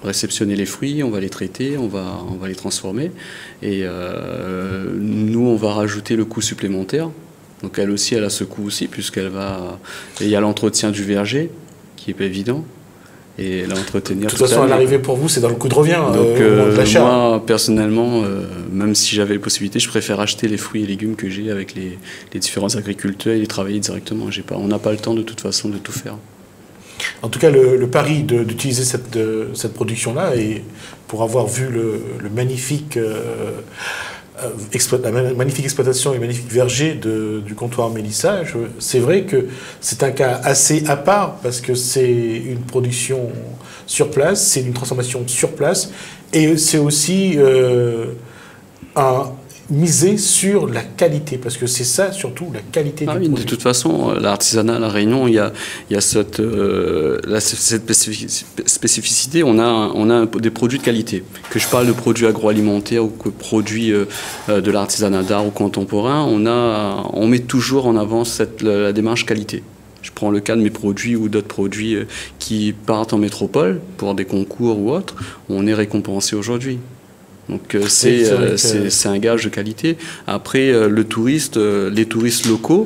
réceptionner les fruits, on va les traiter, on va les transformer. Et nous, on va rajouter le coût supplémentaire. Donc, elle aussi, elle a ce coût aussi, il y a l'entretien du verger, qui n'est pas évident. Et l'entretenir.
De toute façon, à l'arrivée pour vous, c'est dans le coût de revient.
Donc, moi, personnellement, même si j'avais la possibilité, je préfère acheter les fruits et légumes que j'ai avec les différents agriculteurs et les travailler directement. On n'a pas le temps de toute façon de tout faire.
En tout cas, le pari d'utiliser cette production-là, et pour avoir vu la magnifique exploitation et magnifique verger du comptoir Mélissa, c'est vrai que c'est un cas assez à part parce que c'est une production sur place, c'est une transformation sur place et c'est aussi miser sur la qualité, parce que c'est ça surtout, la qualité du produit.
De toute façon, l'artisanat à La Réunion, il y a cette spécificité, on a des produits de qualité. Que je parle de produits agroalimentaires ou que produits de l'artisanat d'art ou contemporain, on met toujours en avant la démarche qualité. Je prends le cas de mes produits ou d'autres produits qui partent en métropole pour des concours ou autres, on est récompensé aujourd'hui. Donc c'est un gage de qualité. Après, les touristes locaux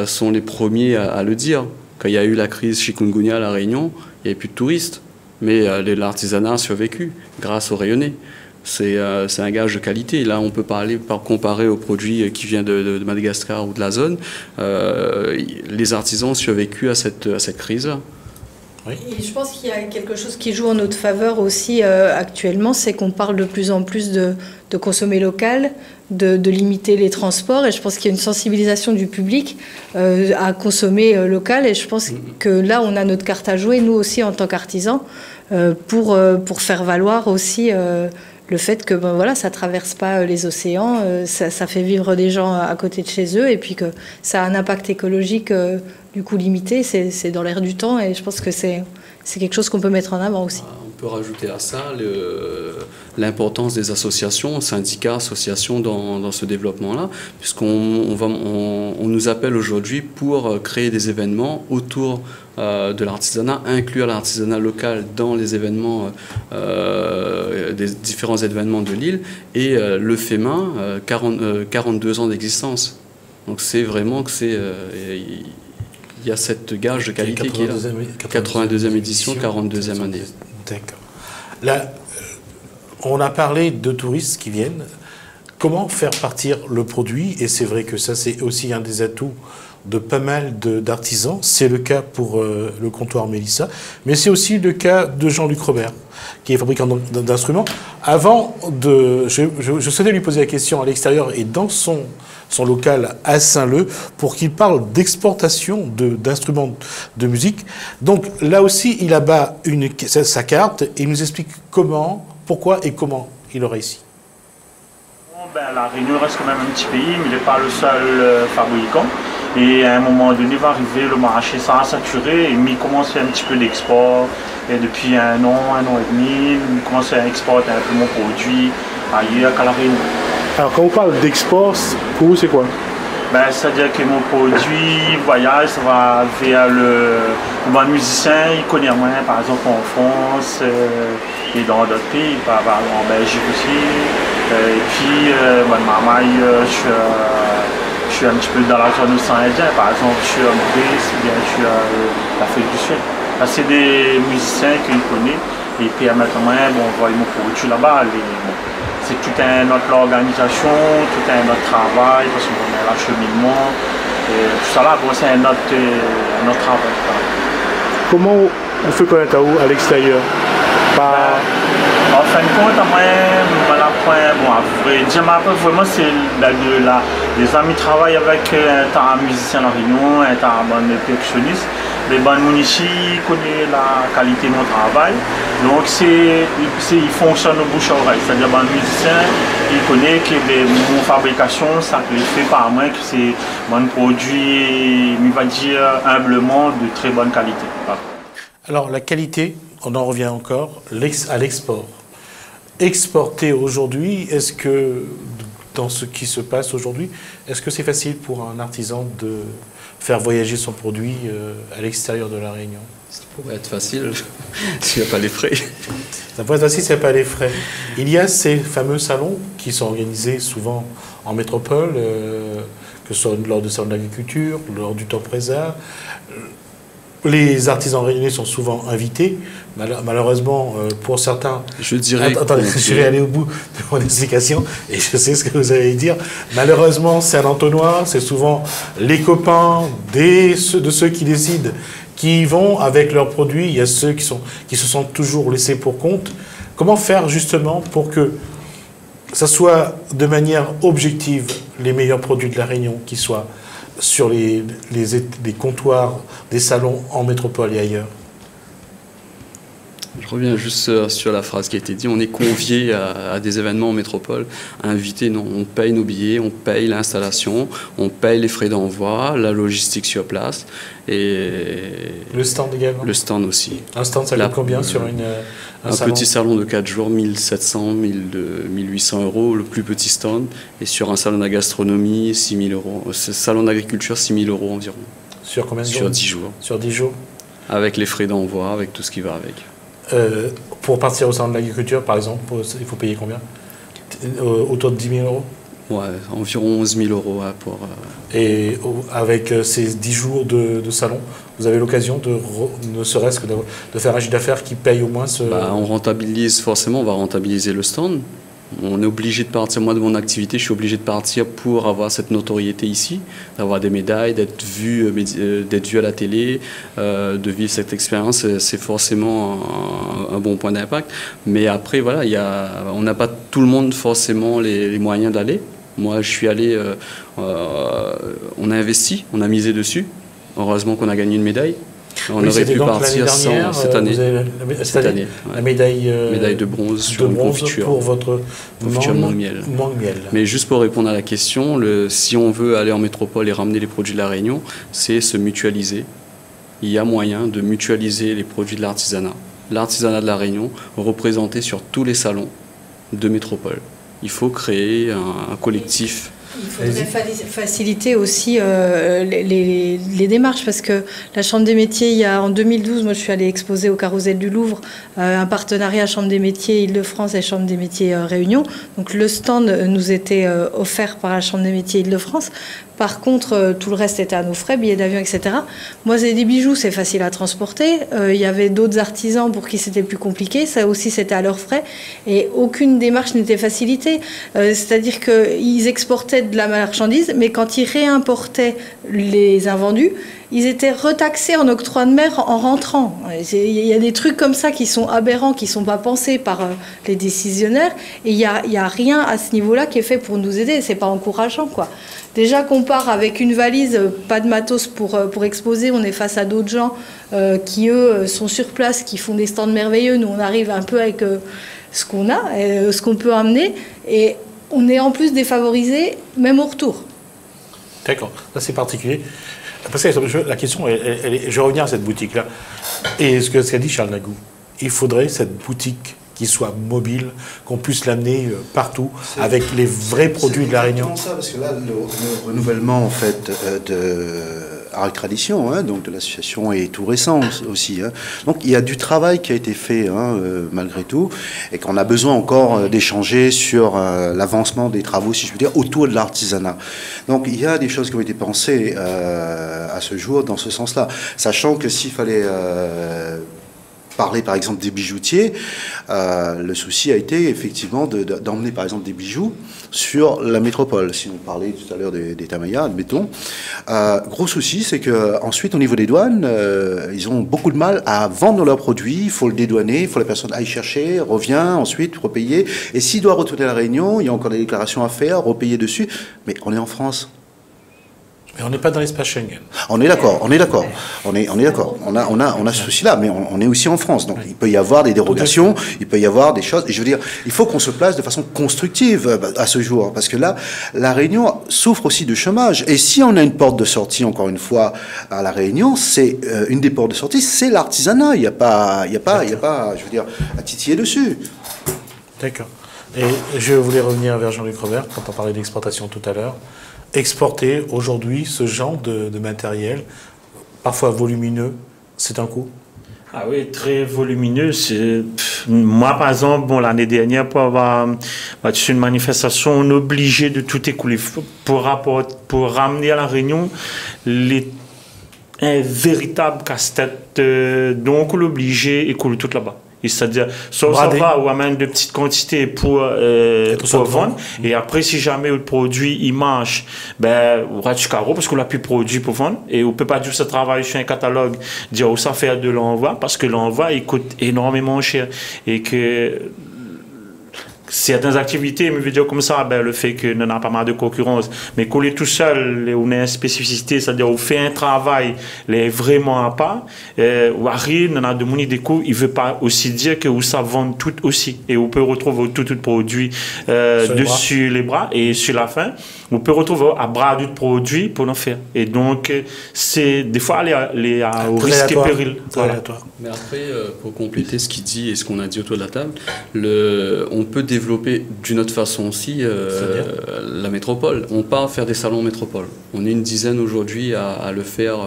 sont les premiers à le dire. Quand il y a eu la crise chikungunya à La Réunion, il n'y avait plus de touristes. Mais l'artisanat a survécu grâce au rayonné. C'est un gage de qualité. Là, on peut comparer aux produits qui viennent de Madagascar ou de la zone. Les artisans ont survécu à cette crise-là.
Oui. Et je pense qu'il y a quelque chose qui joue en notre faveur aussi actuellement, c'est qu'on parle de plus en plus de consommer local, de limiter les transports, et je pense qu'il y a une sensibilisation du public à consommer local, et je pense que là on a notre carte à jouer, nous aussi en tant qu'artisans, pour faire valoir aussi le fait que voilà, ça traverse pas les océans, ça fait vivre des gens à côté de chez eux, et puis que ça a un impact écologique du coup limité, c'est dans l'air du temps, et je pense que c'est quelque chose qu'on peut mettre en avant aussi.
On peut rajouter à ça l'importance des associations, syndicats, associations dans ce développement-là, puisqu'on nous appelle aujourd'hui pour créer des événements autour de l'artisanat, inclure l'artisanat local dans les événements, des différents événements de l'île, et le fait main, 42 ans d'existence. Donc c'est vraiment que il y a cette gage de qualité qui est là. 82e édition, 42e année.
D'accord. Là, on a parlé de touristes qui viennent. Comment faire partir le produit? Et c'est vrai que ça, c'est aussi un des atouts de pas mal d'artisans. C'est le cas pour le comptoir Mélissa, mais c'est aussi le cas de Jean-Luc Robert, qui est fabricant d'instruments. Avant je souhaitais lui poser la question à l'extérieur et dans son local à Saint-Leu pour qu'il parle d'exportation d'instruments de musique. Donc là aussi, il abat sa carte et il nous explique pourquoi et comment il aura ici.
La Réunion reste quand même un petit pays, mais il n'est pas le seul fabricant. Et à un moment donné, va arriver le marché, ça a saturé, et il commence un petit peu l'export. Et depuis un an et demi, il commence à exporter un peu mon produit ailleurs qu'à La Réunion.
Alors quand on parle d'export, pour vous c'est quoi?
C'est-à-dire que mon produit voyage, ça va vers le bon musicien, il connaît moins, par exemple en France et dans d'autres pays, en Belgique aussi. Et puis, maman, je suis un petit peu dans la zone océan Indien, par exemple, je suis en Grèce, ou bien je suis en Afrique du Sud. C'est des musiciens qu'il connaît, et puis maintenant, on voit mon produit là-bas. C'est tout un autre organisation, tout un autre travail, parce qu'on a l'acheminement, tout ça là, c'est un autre travail.
Comment on fait connaître à l'extérieur?
En fin de compte, vraiment, c'est les amis travaillent avec un musicien à La Réunion, un percussionniste. Les bandes ici connaissent la qualité de mon travail, donc il fonctionne au bouche à oreille. C'est-à-dire que le musicien, il connaît que mon fabrication, ça le fait par moi, que c'est mon produit, il va dire humblement, de très bonne qualité.
Alors la qualité, on en revient encore à l'export. Exporter aujourd'hui, est-ce que dans ce qui se passe aujourd'hui, est-ce que c'est facile pour un artisan de faire voyager son produit à l'extérieur de La Réunion?
Ça pourrait être facile s'il n'y a pas les frais.
Ça pourrait être facile s'il n'y a pas les frais. Il y a ces fameux salons qui sont organisés souvent en métropole, que ce soit lors de salons d'agriculture, lors du temps présent. Les artisans réunionnais sont souvent invités. Malheureusement, pour certains...
Je dirais...
Attendez, je vais aller au bout de mon explication et je sais ce que vous allez dire. Malheureusement, c'est un entonnoir. C'est souvent les copains de ceux qui décident qui vont avec leurs produits. Il y a ceux qui se sont toujours laissés pour compte. Comment faire justement pour que ça soit de manière objective les meilleurs produits de La Réunion qui soient sur les comptoirs des salons en métropole et ailleurs?
Je reviens juste sur la phrase qui a été dit. On est convié à des événements en métropole. Invité, non. On paye nos billets, on paye l'installation, on paye les frais d'envoi, la logistique sur place. Et
le stand également? Le
stand aussi.
Un stand, ça coûte combien sur un salon?
Petit salon de 4 jours, 1700, 1800 euros, le plus petit stand. Et sur un salon de gastronomie, 6000 euros. Salon d'agriculture, 6000 euros environ.
Sur combien de jours?
Sur 10 jours.
Sur 10 jours.
Avec les frais d'envoi, avec tout ce qui va avec.
Pour partir au salon de l'agriculture, par exemple, il faut payer combien? Autour de 10 000 euros?
Ouais, environ 11 000 euros pour...
Et avec ces 10 jours de salon, vous avez l'occasion ne serait-ce que de faire un chiffre d'affaires qui paye au moins ce...
On rentabilise forcément, on va rentabiliser le stand. On est obligé de partir, moi de mon activité, je suis obligé de partir pour avoir cette notoriété ici, d'avoir des médailles, d'être vu à la télé, de vivre cette expérience, c'est forcément un bon point d'impact. Mais après, voilà, on n'a pas tout le monde forcément les moyens d'aller. Moi, je suis allé, on a investi, on a misé dessus. Heureusement qu'on a gagné une médaille. On aurait pu partir sans cette année.
Cette année,
ouais.
La médaille
de bronze sur une confiture.
Pour votre
mangue miel. Mais juste pour répondre à la question, si on veut aller en métropole et ramener les produits de La Réunion, c'est se mutualiser. Il y a moyen de mutualiser les produits de l'artisanat. L'artisanat de La Réunion représenté sur tous les salons de métropole. Il faut créer un collectif.
Il faudrait faciliter aussi les démarches parce que la Chambre des métiers, en 2012, moi je suis allée exposer au Carrousel du Louvre, un partenariat Chambre des métiers Île-de-France et Chambre des métiers Réunion. Donc le stand nous était offert par la Chambre des métiers Île-de-France. Par contre, tout le reste était à nos frais, billets d'avion, etc. Moi, c'est des bijoux, c'est facile à transporter. Il y avait d'autres artisans pour qui c'était plus compliqué. Ça aussi, c'était à leurs frais. Et aucune démarche n'était facilitée. C'est-à-dire qu'ils exportaient de la marchandise, mais quand ils réimportaient les invendus, ils étaient retaxés en octroi de mer en rentrant. Il y a des trucs comme ça qui sont aberrants, qui ne sont pas pensés par les décisionnaires. Et il n'y a rien à ce niveau-là qui est fait pour nous aider. Ce n'est pas encourageant, quoi. Déjà qu'on part avec une valise, pas de matos pour exposer, on est face à d'autres gens qui, eux, sont sur place, qui font des stands merveilleux. Nous, on arrive un peu avec ce qu'on a, ce qu'on peut amener. Et on est en plus défavorisés, même au retour.
D'accord, ça c'est particulier. Parce que la question, je vais revenir à cette boutique-là. Et ce qu'a dit Charles Nagou, il faudrait cette boutique qui soit mobile, qu'on puisse l'amener partout, avec les vrais produits de La Réunion.
C'est ça, parce que là, le renouvellement en fait de Art et Tradition, hein, donc de l'association, est tout récent aussi. Hein. Donc il y a du travail qui a été fait malgré tout, et qu'on a besoin encore d'échanger sur l'avancement des travaux, si je veux dire, autour de l'artisanat. Donc il y a des choses qui ont été pensées à ce jour dans ce sens-là, sachant que s'il fallait parler par exemple des bijoutiers, le souci a été effectivement d'emmener par exemple des bijoux sur la métropole. Si on parlait tout à l'heure des Tamayas, admettons. Gros souci, c'est qu'ensuite au niveau des douanes, ils ont beaucoup de mal à vendre leurs produits, il faut le dédouaner, il faut que la personne aille chercher, revient, ensuite repayer. Et s'il doit retourner à La Réunion, il y a encore des déclarations à faire, repayer dessus. Mais on est en France.
Mais on n'est pas dans l'espace Schengen.
On est d'accord. On est d'accord. On a ce souci-là, mais on est aussi en France. Donc il peut y avoir des dérogations, il peut y avoir des choses. Et je veux dire, il faut qu'on se place de façon constructive à ce jour, parce que là, La Réunion souffre aussi de chômage. Et si on a une porte de sortie, encore une fois, à La Réunion, c'est une des portes de sortie, c'est l'artisanat. Il n'y a pas, je veux dire, à titiller dessus.
D'accord. Et je voulais revenir vers Jean-Luc Robert quand on parlait d'exportation tout à l'heure. Exporter aujourd'hui ce genre de matériel, parfois volumineux, c'est un coût?
Ah oui, très volumineux. Moi, par exemple, l'année dernière, pour avoir une manifestation, on est obligé de tout écouler pour ramener à La Réunion un véritable casse-tête. Donc, on est obligé d'écouler tout là-bas. C'est-à-dire, soit on va ou amène de petites quantités pour vendre, et après, si jamais le produit il marche, on reste du carreau parce qu'on n'a plus de produit pour vendre, et on ne peut pas dire ça travaille sur un catalogue, dire où ça fait de l'envoi, parce que l'envoi il coûte énormément cher, et que certaines activités, mais je veux dire comme ça, le fait que nous n'avons pas mal de concurrence, mais qu'on est tout seul, on a une spécificité, c'est-à-dire on fait un travail, est vraiment à part, ou arrive, nous avons demandé des coûts, il ne veut pas aussi dire que ça vend tout aussi, et on peut retrouver tout produit dessus les bras, et sur la fin, on peut retrouver à bras d'autres produits pour en faire. Et donc, c'est des fois aller au risque et péril. Voilà.
Mais après, pour compléter ce qu'il dit et ce qu'on a dit autour de la table, on peut développer d'une autre façon aussi la métropole. On part faire des salons métropole. On est une dizaine aujourd'hui à le faire.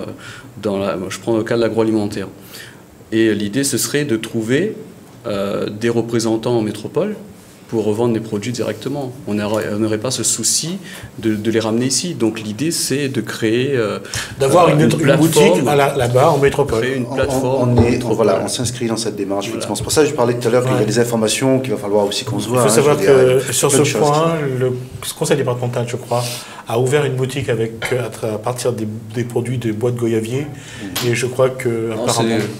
Je prends le cas de l'agroalimentaire. Et l'idée, ce serait de trouver des représentants en métropole pour revendre les produits directement. On n'aurait pas ce souci de les ramener ici. Donc l'idée, c'est de créer
d'avoir une boutique là-bas en métropole.
Créer une plateforme.
On s'inscrit dans cette démarche. Voilà. C'est pour ça que je parlais tout à l'heure qu'il y a des informations qu'il va falloir aussi qu'on se voit.
Il faut savoir que sur ce point, le conseil départemental, je crois, a ouvert une boutique à partir des produits de bois de goyavier. Et je crois que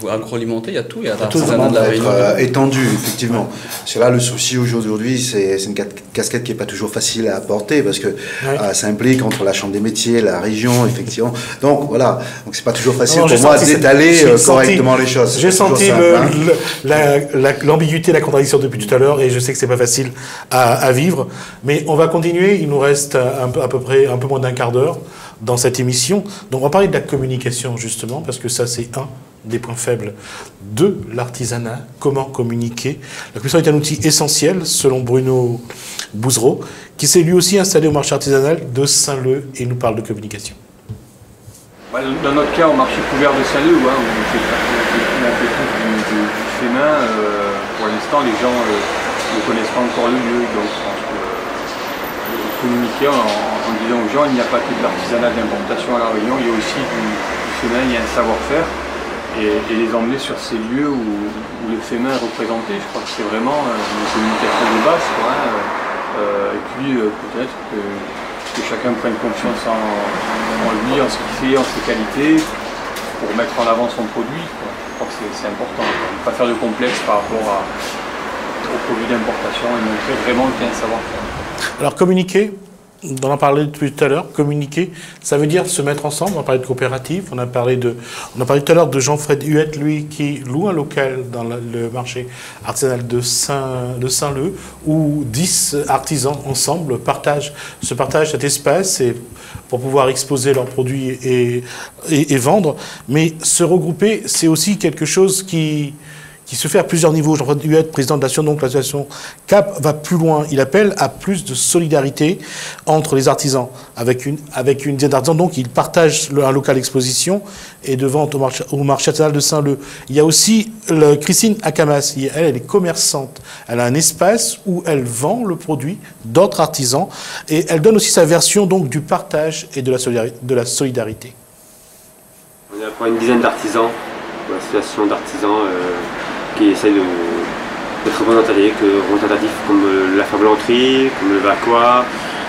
agroalimentaire, il y a tout. Il y a
l'artisanat de La Réunion. Étendu, effectivement. C'est là le souci aujourd'hui, c'est une casquette qui n'est pas toujours facile à porter parce que ça implique entre la Chambre des métiers, la région, effectivement. Donc voilà, donc c'est pas toujours facile pour moi d'étaler correctement les choses.
J'ai senti l'ambiguïté, la contradiction depuis tout à l'heure, et je sais que c'est pas facile à vivre. Mais on va continuer. Il nous reste à peu près un peu moins d'un quart d'heure dans cette émission. Donc on va parler de la communication justement, parce que ça c'est un des points faibles de l'artisanat. Comment communiquer? La communication est un outil essentiel selon Bruno Bouzereau, qui s'est lui aussi installé au marché artisanal de Saint-Leu et nous parle de communication.
Dans notre cas, au marché couvert de Saint-Leu, où on fait du fait main, pour l'instant les gens ne connaissent pas encore le lieu, donc je pense que communiquer en disant aux gens il n'y a pas que de l'artisanat d'importation à La Réunion, il y a aussi du fait main, il y a un savoir-faire, et les emmener sur ces lieux où le fait main est représenté. Je crois que c'est vraiment une communication de base, et puis peut-être que chacun prenne confiance en lui, en ce qu'il fait, en ses qualités, pour mettre en avant son produit. Je crois que c'est important. Ne pas faire de complexe par rapport aux produits d'importation et montrer vraiment qu'il y a un savoir-faire.
Alors communiquer, on en parlait depuis tout à l'heure, communiquer, ça veut dire se mettre ensemble. On a parlé de coopérative, on a parlé tout à l'heure de Jean-Fred Huette, lui, qui loue un local dans le marché artisanal de Saint-Leu, où 10 artisans ensemble se partagent cet espace pour pouvoir exposer leurs produits et vendre. Mais se regrouper, c'est aussi quelque chose qui se fait à plusieurs niveaux. Jean-Fred Huette, président de l'association CAP, va plus loin. Il appelle à plus de solidarité entre les artisans, avec une dizaine d'artisans. Donc, ils partagent un local d'exposition et de vente au marché artisanal de Saint-Leu. Il y a aussi Christine Akamas. Elle est commerçante. Elle a un espace où elle vend le produit d'autres artisans et elle donne aussi sa version donc du partage et de la solidarité.
On est à peu près une dizaine d'artisans, une association d'artisans qui essaye d'être représentatifs comme la fabulanterie, comme le Vacois,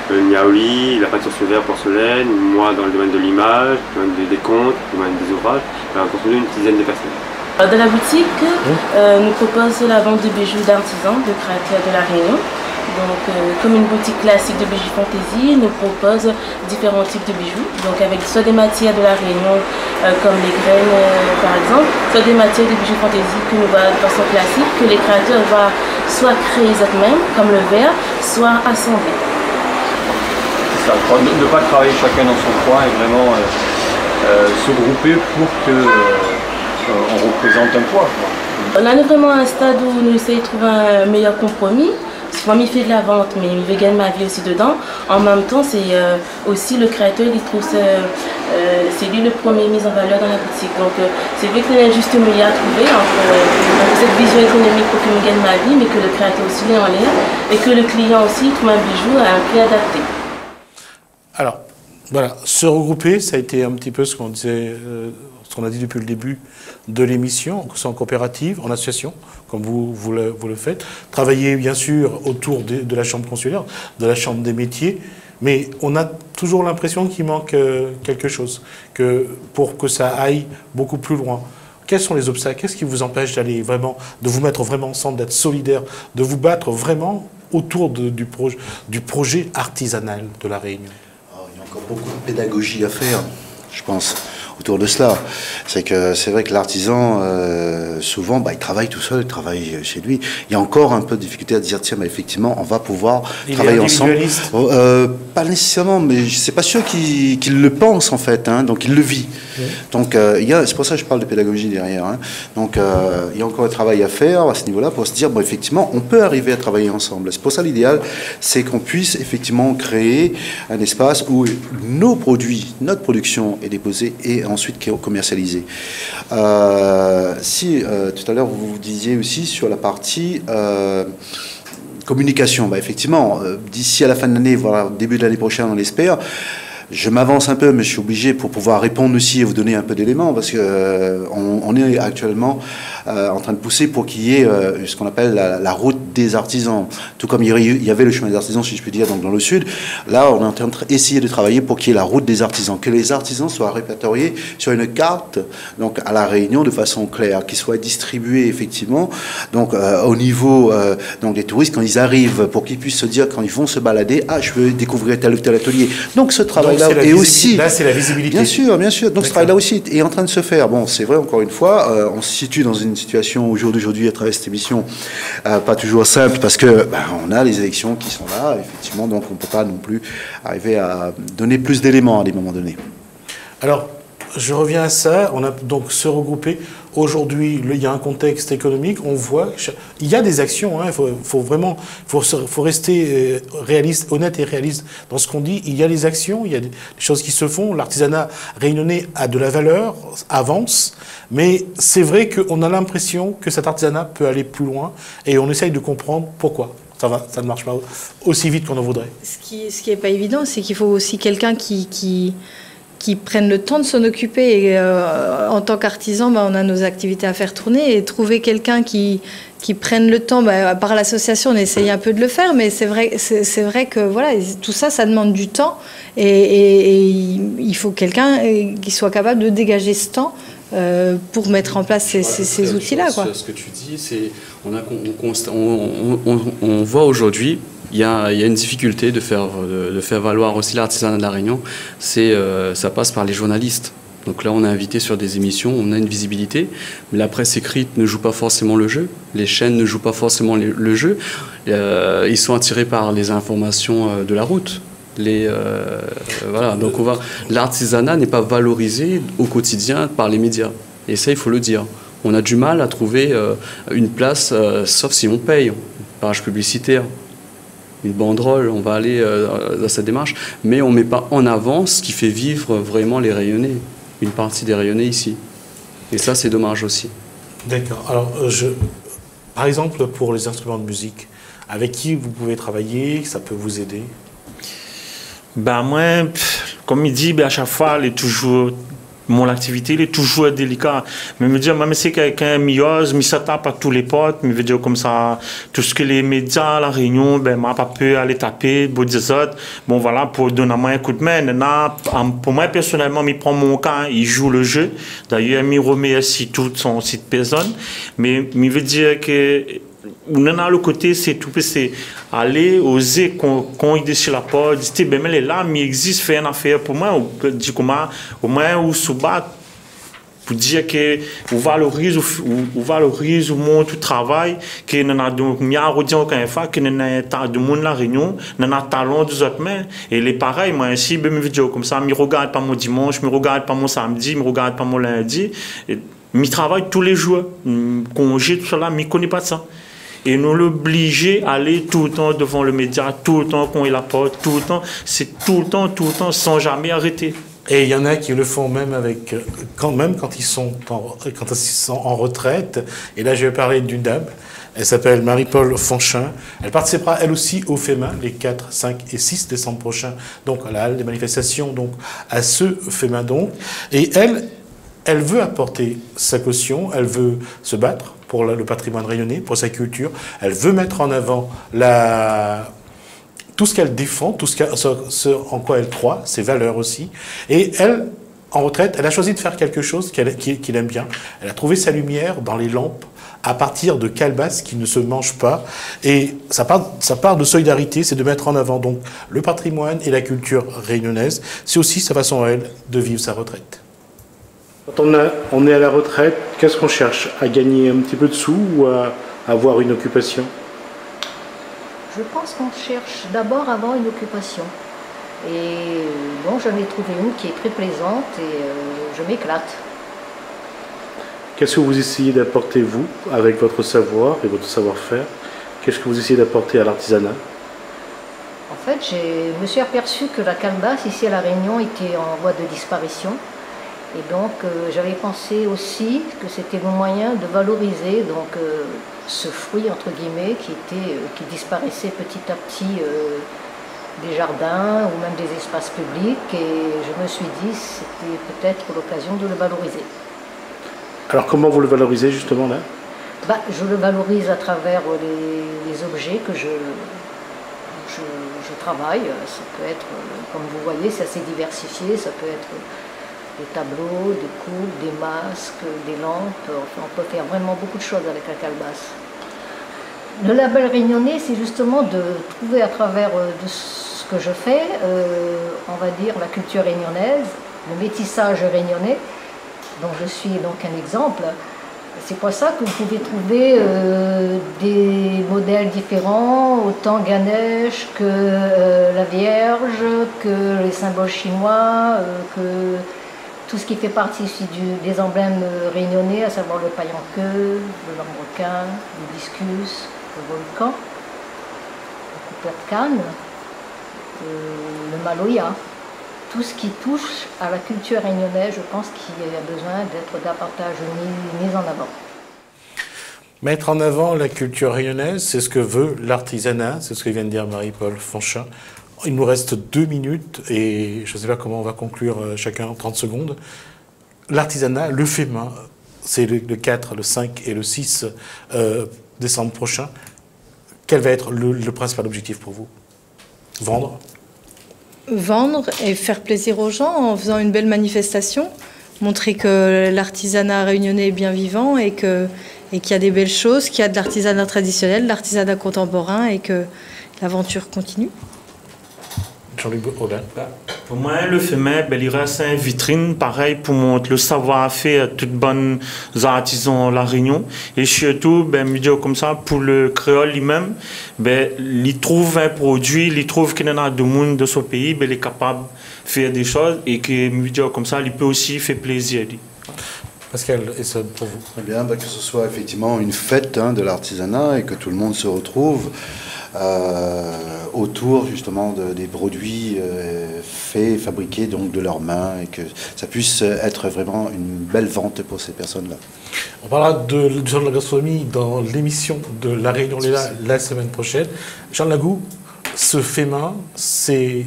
le Niaouli, la peinture sur verre, porcelaine, moi dans le domaine de l'image, dans le domaine des contes, dans le domaine des ouvrages, on continue une dizaine de personnes.
Dans la boutique, nous proposons la vente de bijoux d'artisans, de créateurs de la Réunion. Donc, comme une boutique classique de bijoux fantaisie, nous propose différents types de bijoux. Donc, avec soit des matières de la Réunion, comme les graines par exemple, soit des matières de bijoux fantaisie que nous voyons de façon classique, que les créateurs vont soit créer eux-mêmes, comme le verre, soit assembler.
C'est ça, ne pas travailler chacun dans son coin et vraiment se grouper pour qu'on représente un poids.
On en est vraiment à un stade où nous essayons de trouver un meilleur compromis. Moi, il fait de la vente, mais il gagne ma vie aussi dedans. En même temps, c'est aussi le créateur, il trouve c'est lui le premier mis en valeur dans la boutique. Donc, c'est vrai qu'il y a un juste milieu à trouver entre cette vision économique pour que je gagne ma vie, mais que le créateur aussi l'ait en l'air et que le client aussi trouve un bijou à un prix adapté.
Alors, voilà, se regrouper, ça a été un petit peu ce qu'on disait, ce qu'on a dit depuis le début de l'émission, que ce soit en coopérative, en association, comme vous le faites. Travailler, bien sûr, autour de la chambre consulaire, de la chambre des métiers, mais on a toujours l'impression qu'il manque quelque chose, pour que ça aille beaucoup plus loin. Quels sont les obstacles? Qu'est-ce qui vous empêche d'aller vraiment, de vous mettre vraiment ensemble, d'être solidaire, de vous battre vraiment autour du projet artisanal de la Réunion?
Il y a encore beaucoup de pédagogie à faire, je pense, autour de cela. C'est vrai que l'artisan, souvent, il travaille tout seul, il travaille chez lui. Il y a encore un peu de difficulté à dire, tiens, effectivement, on va pouvoir travailler ensemble. Pas nécessairement, mais c'est pas sûr qu'il le pense, en fait, hein, donc il le vit. Oui. Donc, c'est pour ça que je parle de pédagogie derrière. Hein. Donc, il y a encore un travail à faire à ce niveau-là pour se dire, bon, effectivement, on peut arriver à travailler ensemble. C'est pour ça l'idéal, c'est qu'on puisse effectivement créer un espace où nos produits, notre production est déposée et ensuite commercialisée. Tout à l'heure, vous disiez aussi sur la partie communication. Effectivement, d'ici à la fin de l'année, voire début de l'année prochaine, on l'espère. Je m'avance un peu, mais je suis obligé pour pouvoir répondre aussi et vous donner un peu d'éléments, parce que on est actuellement en train de pousser pour qu'il y ait ce qu'on appelle la route des artisans. Tout comme il y avait le chemin des artisans, si je puis dire, donc dans le sud. Là, on est en train d'essayer de travailler pour qu'il y ait la route des artisans, que les artisans soient répertoriés sur une carte, donc à la Réunion de façon claire, qu'ils soient distribués effectivement, donc au niveau donc des touristes quand ils arrivent, pour qu'ils puissent se dire quand ils vont se balader, ah, je veux découvrir tel ou tel atelier. Donc ce travail et aussi,
là, c'est la visibilité.
Bien sûr, bien sûr. Donc ce travail-là aussi est en train de se faire. Bon, c'est vrai, encore une fois, on se situe dans une situation au jour d'aujourd'hui à travers cette émission pas toujours simple parce que on a les élections qui sont là, effectivement, donc on ne peut pas non plus arriver à donner plus d'éléments à des moments donnés.
Alors, je reviens à ça. On a donc se regrouper. Aujourd'hui, il y a un contexte économique. On voit, il y a des actions. Il faut rester réaliste, honnête et réaliste dans ce qu'on dit. Il y a des actions, il y a des choses qui se font. L'artisanat réunionnais a de la valeur, avance. Mais c'est vrai qu'on a l'impression que cet artisanat peut aller plus loin. Et on essaye de comprendre pourquoi. Ça ne marche pas aussi vite qu'on en voudrait.
Ce qui n'est pas évident, c'est qu'il faut aussi quelqu'un qui prennent le temps de s'en occuper. Et, en tant qu'artisan, on a nos activités à faire tourner et trouver quelqu'un qui prenne le temps. Par l'association, on essaye un peu de le faire, mais c'est vrai que voilà, tout ça, ça demande du temps et il faut quelqu'un qui soit capable de dégager ce temps pour mettre en place ces outils-là.
Ce que tu dis, c'est on voit aujourd'hui il y a une difficulté de faire valoir aussi l'artisanat de La Réunion, ça passe par les journalistes. Donc là, on est invité sur des émissions, on a une visibilité, mais la presse écrite ne joue pas forcément le jeu, les chaînes ne jouent pas forcément le jeu, ils sont attirés par les informations de la route. Voilà, donc l'artisanat n'est pas valorisé au quotidien par les médias, et ça, il faut le dire. On a du mal à trouver une place, sauf si on paye, une page publicitaire, une banderole, on va aller dans cette démarche, mais on ne met pas en avant ce qui fait vivre vraiment les Rayonnais, une partie des Rayonnais ici. Et ça, c'est dommage aussi.
D'accord. Alors, par exemple, pour les instruments de musique, avec qui vous pouvez travailler, ça peut vous aider?
Ben moi, comme il dit, à chaque fois, mon activité est toujours délicate. Mais me dire, même si quelqu'un m'ose, me tape à tous les potes, me veut dire comme ça, tout ce que les médias, la Réunion, m'a pas peur aller taper, bon voilà, pour donner un coup de main. Pour moi, personnellement, il prend mon cas, il joue le jeu. D'ailleurs, il remercie toute son site personne. Mais il veut dire que on a le côté, c'est tout, c'est aller oser quand il déchire la porte, dire, ben, mais là, il existe, faire une affaire pour moi, ou dire comment, au moins, ou se battre, pour dire que, on valorise, on montre le travail, que nous avons, il y a aucun fait, que nous avons de monde la réunion, nous avons talent des autres mains, et les pareils, moi, ici, ben, mes vidéos comme ça, je ne regarde pas mon dimanche, je ne regarde pas mon samedi, je ne regarde pas mon lundi, je travaille tous les jours, congé, tout ça là, je ne connais pas de ça. Et nous l'obliger à aller tout le temps devant le média, tout le temps qu'on est la porte, tout le temps, c'est tout le temps, sans jamais arrêter.
Et il y en a qui le font même quand ils sont en retraite. Et là, je vais parler d'une dame. Elle s'appelle Marie-Paul Fonchin. Elle participera, elle aussi, au FEMA les 4, 5 et 6 décembre prochains. Donc, à la halle des manifestations, donc, à ce FEMA, donc. Et elle veut apporter sa caution, elle veut se battre pour le patrimoine rayonnais, pour sa culture. Elle veut mettre en avant tout ce qu'elle défend, ce en quoi elle croit, ses valeurs aussi. Et elle, en retraite, elle a choisi de faire quelque chose qu'il aime bien. Elle a trouvé sa lumière dans les lampes à partir de calebasses qui ne se mangent pas. Et ça part de solidarité, c'est de mettre en avant donc le patrimoine et la culture réunionnaise. C'est aussi sa façon à elle de vivre sa retraite.
Quand on est à la retraite, qu'est-ce qu'on cherche? À gagner un petit peu de sous ou à avoir une occupation?
Je pense qu'on cherche d'abord à avoir une occupation. Et bon, j'en ai trouvé une qui est très plaisante et je m'éclate.
Qu'est-ce que vous essayez d'apporter, vous, avec votre savoir et votre savoir-faire? Qu'est-ce que vous essayez d'apporter à l'artisanat?
En fait, je me suis aperçu que la calebasse, ici à La Réunion, était en voie de disparition. Et donc, j'avais pensé aussi que c'était le moyen de valoriser ce fruit, entre guillemets, qui disparaissait petit à petit des jardins ou même des espaces publics. Et je me suis dit, c'était peut-être l'occasion de le valoriser.
Alors, comment vous le valorisez, justement, là?
Je le valorise à travers les objets que je travaille. Ça peut être, comme vous voyez, c'est assez diversifié. Ça peut être des tableaux, des coupes, des masques, des lampes. Enfin, on peut faire vraiment beaucoup de choses avec la calebasse. Le label réunionnais, c'est justement de trouver à travers de ce que je fais, on va dire la culture réunionnaise, le métissage réunionnais, dont je suis donc un exemple. C'est pour ça que vous pouvez trouver des modèles différents, autant Ganesh que la Vierge, que les symboles chinois, que tout ce qui fait partie ici des emblèmes réunionnais, à savoir le paille en queue, le lambrequin, l'hibiscus, le volcan, le coupeur de canne, le maloya. Tout ce qui touche à la culture réunionnaise, je pense qu'il y a besoin d'être davantage mis en avant.
Mettre en avant la culture réunionnaise, c'est ce que veut l'artisanat, c'est ce que vient de dire Marie-Paul Fonchin. Il nous reste 2 minutes et je ne sais pas comment on va conclure chacun en 30 secondes. L'artisanat, le FEMA, c'est le 4, le 5 et le 6 décembre prochain. Quel va être le principal objectif pour vous?
Vendre et faire plaisir aux gens en faisant une belle manifestation, montrer que l'artisanat réunionnais est bien vivant et qu'il y a des belles choses, qu'il y a de l'artisanat traditionnel, de l'artisanat contemporain et qu'il l'aventure continue.
Jean-Luc Aubin.
Pour moi, le FEMA, il reste une vitrine, pareil, pour montrer le savoir-faire de tous les bons artisans de La Réunion. Et surtout, comme ça, pour le créole lui-même, il trouve un produit, il trouve qu'il y a de monde de ce pays, il est capable de faire des choses et que, comme ça, il peut aussi faire plaisir.
Pascal, et ça pour vous?
Très bien, que ce soit effectivement une fête de l'artisanat et que tout le monde se retrouve autour justement des produits faits, fabriqués donc de leurs mains, et que ça puisse être vraiment une belle vente pour ces personnes-là.
On parlera de la gastronomie dans l'émission de La Réunion Léla la semaine prochaine. Jean Lagou, ce FEMA, c'est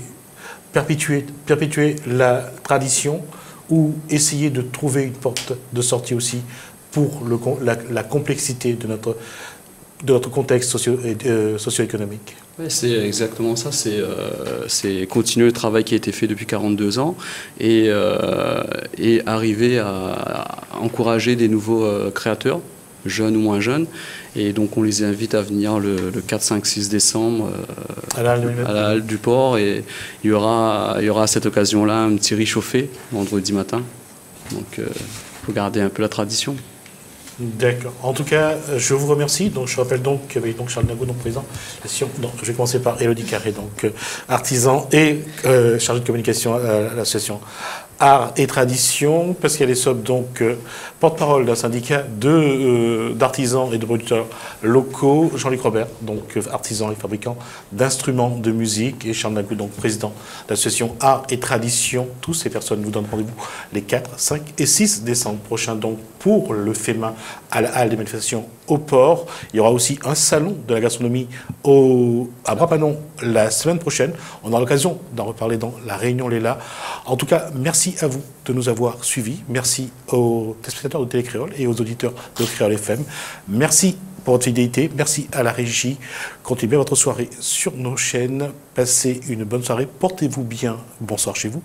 perpétuer la tradition ou essayer de trouver une porte de sortie aussi pour la complexité de notre contexte socio-économique.
Ouais, c'est exactement ça, c'est continuer le travail qui a été fait depuis 42 ans et arriver à encourager des nouveaux créateurs, jeunes ou moins jeunes. Et donc on les invite à venir le 4, 5, 6 décembre à la Halle du Port, et il y aura à cette occasion-là un petit réchauffé vendredi matin. Donc il faut garder un peu la tradition.
D'accord. En tout cas, je vous remercie. Donc, je rappelle donc qu'il y avait Charles Lagou, donc président. Donc, je vais commencer par Élodie Carré, donc artisan et chargé de communication à l'association Art et Tradition. Pascal Essop, donc porte-parole d'un syndicat d'artisans et de producteurs locaux. Jean-Luc Robert, donc artisan et fabricant d'instruments de musique. Et Charles Lagou, donc président de l'association Art et Tradition. Toutes ces personnes vous donnent rendez-vous les 4, 5 et 6 décembre prochains, donc pour le FEMA à la Halle des manifestations au Port. Il y aura aussi un salon de la gastronomie à Brapanon la semaine prochaine. On aura l'occasion d'en reparler dans La Réunion Léla. En tout cas, merci à vous de nous avoir suivis. Merci aux téléspectateurs de Télécréole et aux auditeurs de Créole FM. Merci pour votre fidélité. Merci à la régie. Continuez votre soirée sur nos chaînes. Passez une bonne soirée. Portez-vous bien. Bonsoir chez vous.